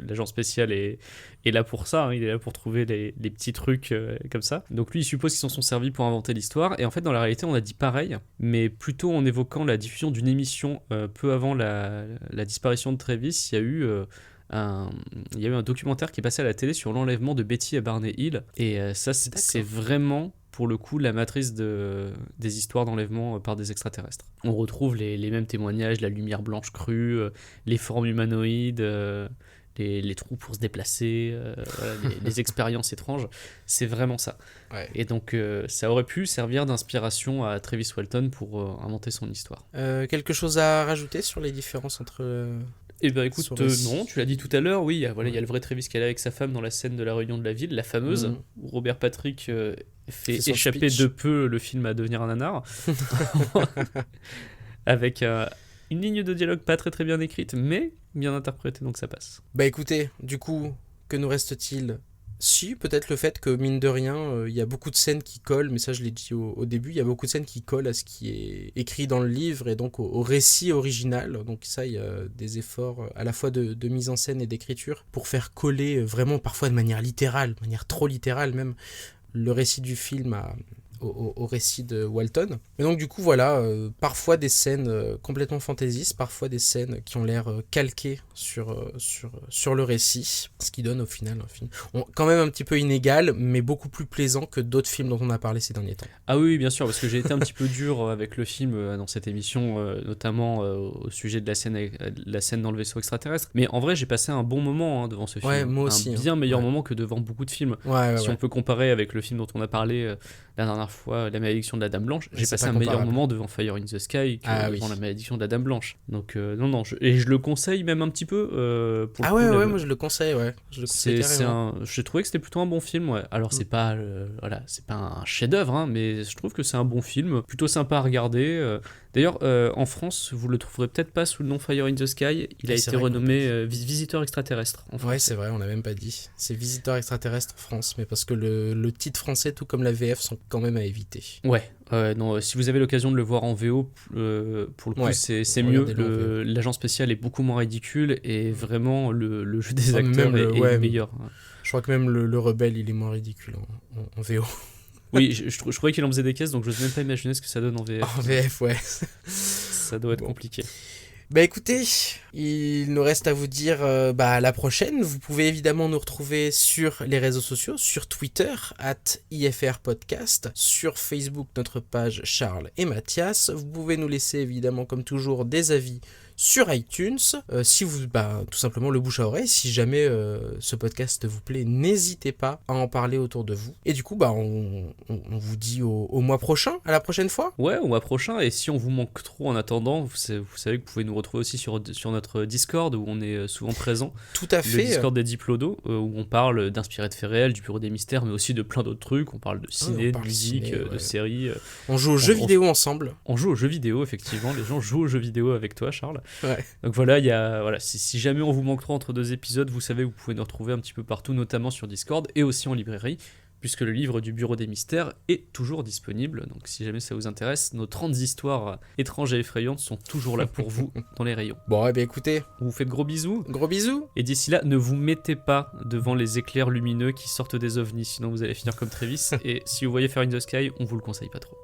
L'agent spécial est là pour ça. Il est là pour trouver les petits trucs comme ça. Donc lui, il suppose qu'ils s'en sont servis pour inventer l'histoire. Et en fait, dans la réalité, on a dit pareil, mais plutôt en évoquant la diffusion d'une émission peu avant la disparition de Travis. Il y a eu un documentaire qui est passé à la télé sur l'enlèvement de Betty à Barney Hill, et ça c'est vraiment pour le coup la matrice des histoires d'enlèvement par des extraterrestres. On retrouve les mêmes témoignages, la lumière blanche crue, les formes humanoïdes, les trous pour se déplacer, voilà, les expériences étranges, c'est vraiment ça. Ouais. Et donc ça aurait pu servir d'inspiration à Travis Walton pour inventer son histoire. Quelque chose à rajouter sur les différences entre... Eh ben écoute, non, tu l'as dit tout à l'heure, oui, il y a le vrai Travis qui est là avec sa femme dans la scène de la réunion de la ville, la fameuse, où Robert Patrick fait échapper de peu le film à devenir un nanar, avec une ligne de dialogue pas très très bien écrite, mais bien interprétée, donc ça passe. Bah écoutez, du coup, que nous reste-t-il ? Si, peut-être le fait que, mine de rien, il y a beaucoup de scènes qui collent, mais ça je l'ai dit au début, il y a beaucoup de scènes qui collent à ce qui est écrit dans le livre et donc au récit original. Donc ça, il y a des efforts à la fois de mise en scène et d'écriture pour faire coller vraiment parfois de manière littérale, de manière trop littérale même, le récit du film au récit de Walton. Et donc du coup voilà, parfois des scènes complètement fantaisistes, parfois des scènes qui ont l'air calquées sur le récit, ce qui donne au final un film quand même un petit peu inégal, mais beaucoup plus plaisant que d'autres films dont on a parlé ces derniers temps. Ah oui, bien sûr, parce que j'ai été un petit peu dur avec le film dans cette émission, notamment au sujet de la scène dans le vaisseau extraterrestre, mais en vrai j'ai passé un bon moment devant ce film. Ouais, moi aussi. Un bien meilleur moment que devant beaucoup de films. Si on peut comparer avec le film dont on a parlé la dernière fois, La malédiction de la Dame Blanche, j'ai passé un meilleur moment devant Fire in the Sky que devant La malédiction de la Dame Blanche. Donc non, je le conseille même un petit peu pour moi je le conseille, je le conseille carrément. J'ai trouvé que c'était plutôt un bon film, ouais. Alors c'est pas c'est pas un chef-d'œuvre, hein, mais je trouve que c'est un bon film, plutôt sympa à regarder. D'ailleurs, en France, vous le trouverez peut-être pas sous le nom Fire in the Sky. Il a été renommé Visiteur extraterrestre en France. Ouais, c'est vrai, on l'a même pas dit. C'est Visiteur extraterrestre en France, mais parce que le titre français, tout comme la VF, sont quand même à éviter. Ouais, non, si vous avez l'occasion de le voir en VO, pour le coup, c'est mieux. L'agent spécial est beaucoup moins ridicule et vraiment le jeu des acteurs est meilleur. Je crois que même le rebelle, il est moins ridicule en VO. Oui, je trouvais qu'il en faisait des caisses, donc je n'ose même pas imaginer ce que ça donne en VF. En VF, ouais. Ça doit être compliqué. Bah écoutez, il nous reste à vous dire à la prochaine. Vous pouvez évidemment nous retrouver sur les réseaux sociaux, sur Twitter, @IFRpodcast, sur Facebook, notre page Charles et Mathias. Vous pouvez nous laisser évidemment, comme toujours, des avis sur iTunes, si vous, tout simplement le bouche à oreille, si jamais ce podcast vous plaît, n'hésitez pas à en parler autour de vous. Et du coup, on vous dit au mois prochain, à la prochaine fois. Ouais, au mois prochain, et si on vous manque trop en attendant, vous savez que vous pouvez nous retrouver aussi sur notre Discord, où on est souvent présent. Tout à fait. Le Discord des Diplodos, où on parle d'inspirer de faits réels, du bureau des mystères, mais aussi de plein d'autres trucs. On parle de ciné, de musique, de séries. On joue aux jeux vidéo ensemble. On joue aux jeux vidéo, effectivement. Les gens jouent aux jeux vidéo avec toi, Charles. Ouais. Donc voilà, si jamais on vous manque trop entre deux épisodes, vous savez, vous pouvez nous retrouver un petit peu partout, notamment sur Discord et aussi en librairie, puisque le livre du Bureau des Mystères est toujours disponible. Donc si jamais ça vous intéresse, nos 30 histoires étranges et effrayantes sont toujours là pour vous dans les rayons. Bon, écoutez, on vous fait de gros bisous. Gros bisous. Et d'ici là, ne vous mettez pas devant les éclairs lumineux qui sortent des ovnis, sinon vous allez finir comme Travis. Et si vous voyez Fire in the Sky, on vous le conseille pas trop.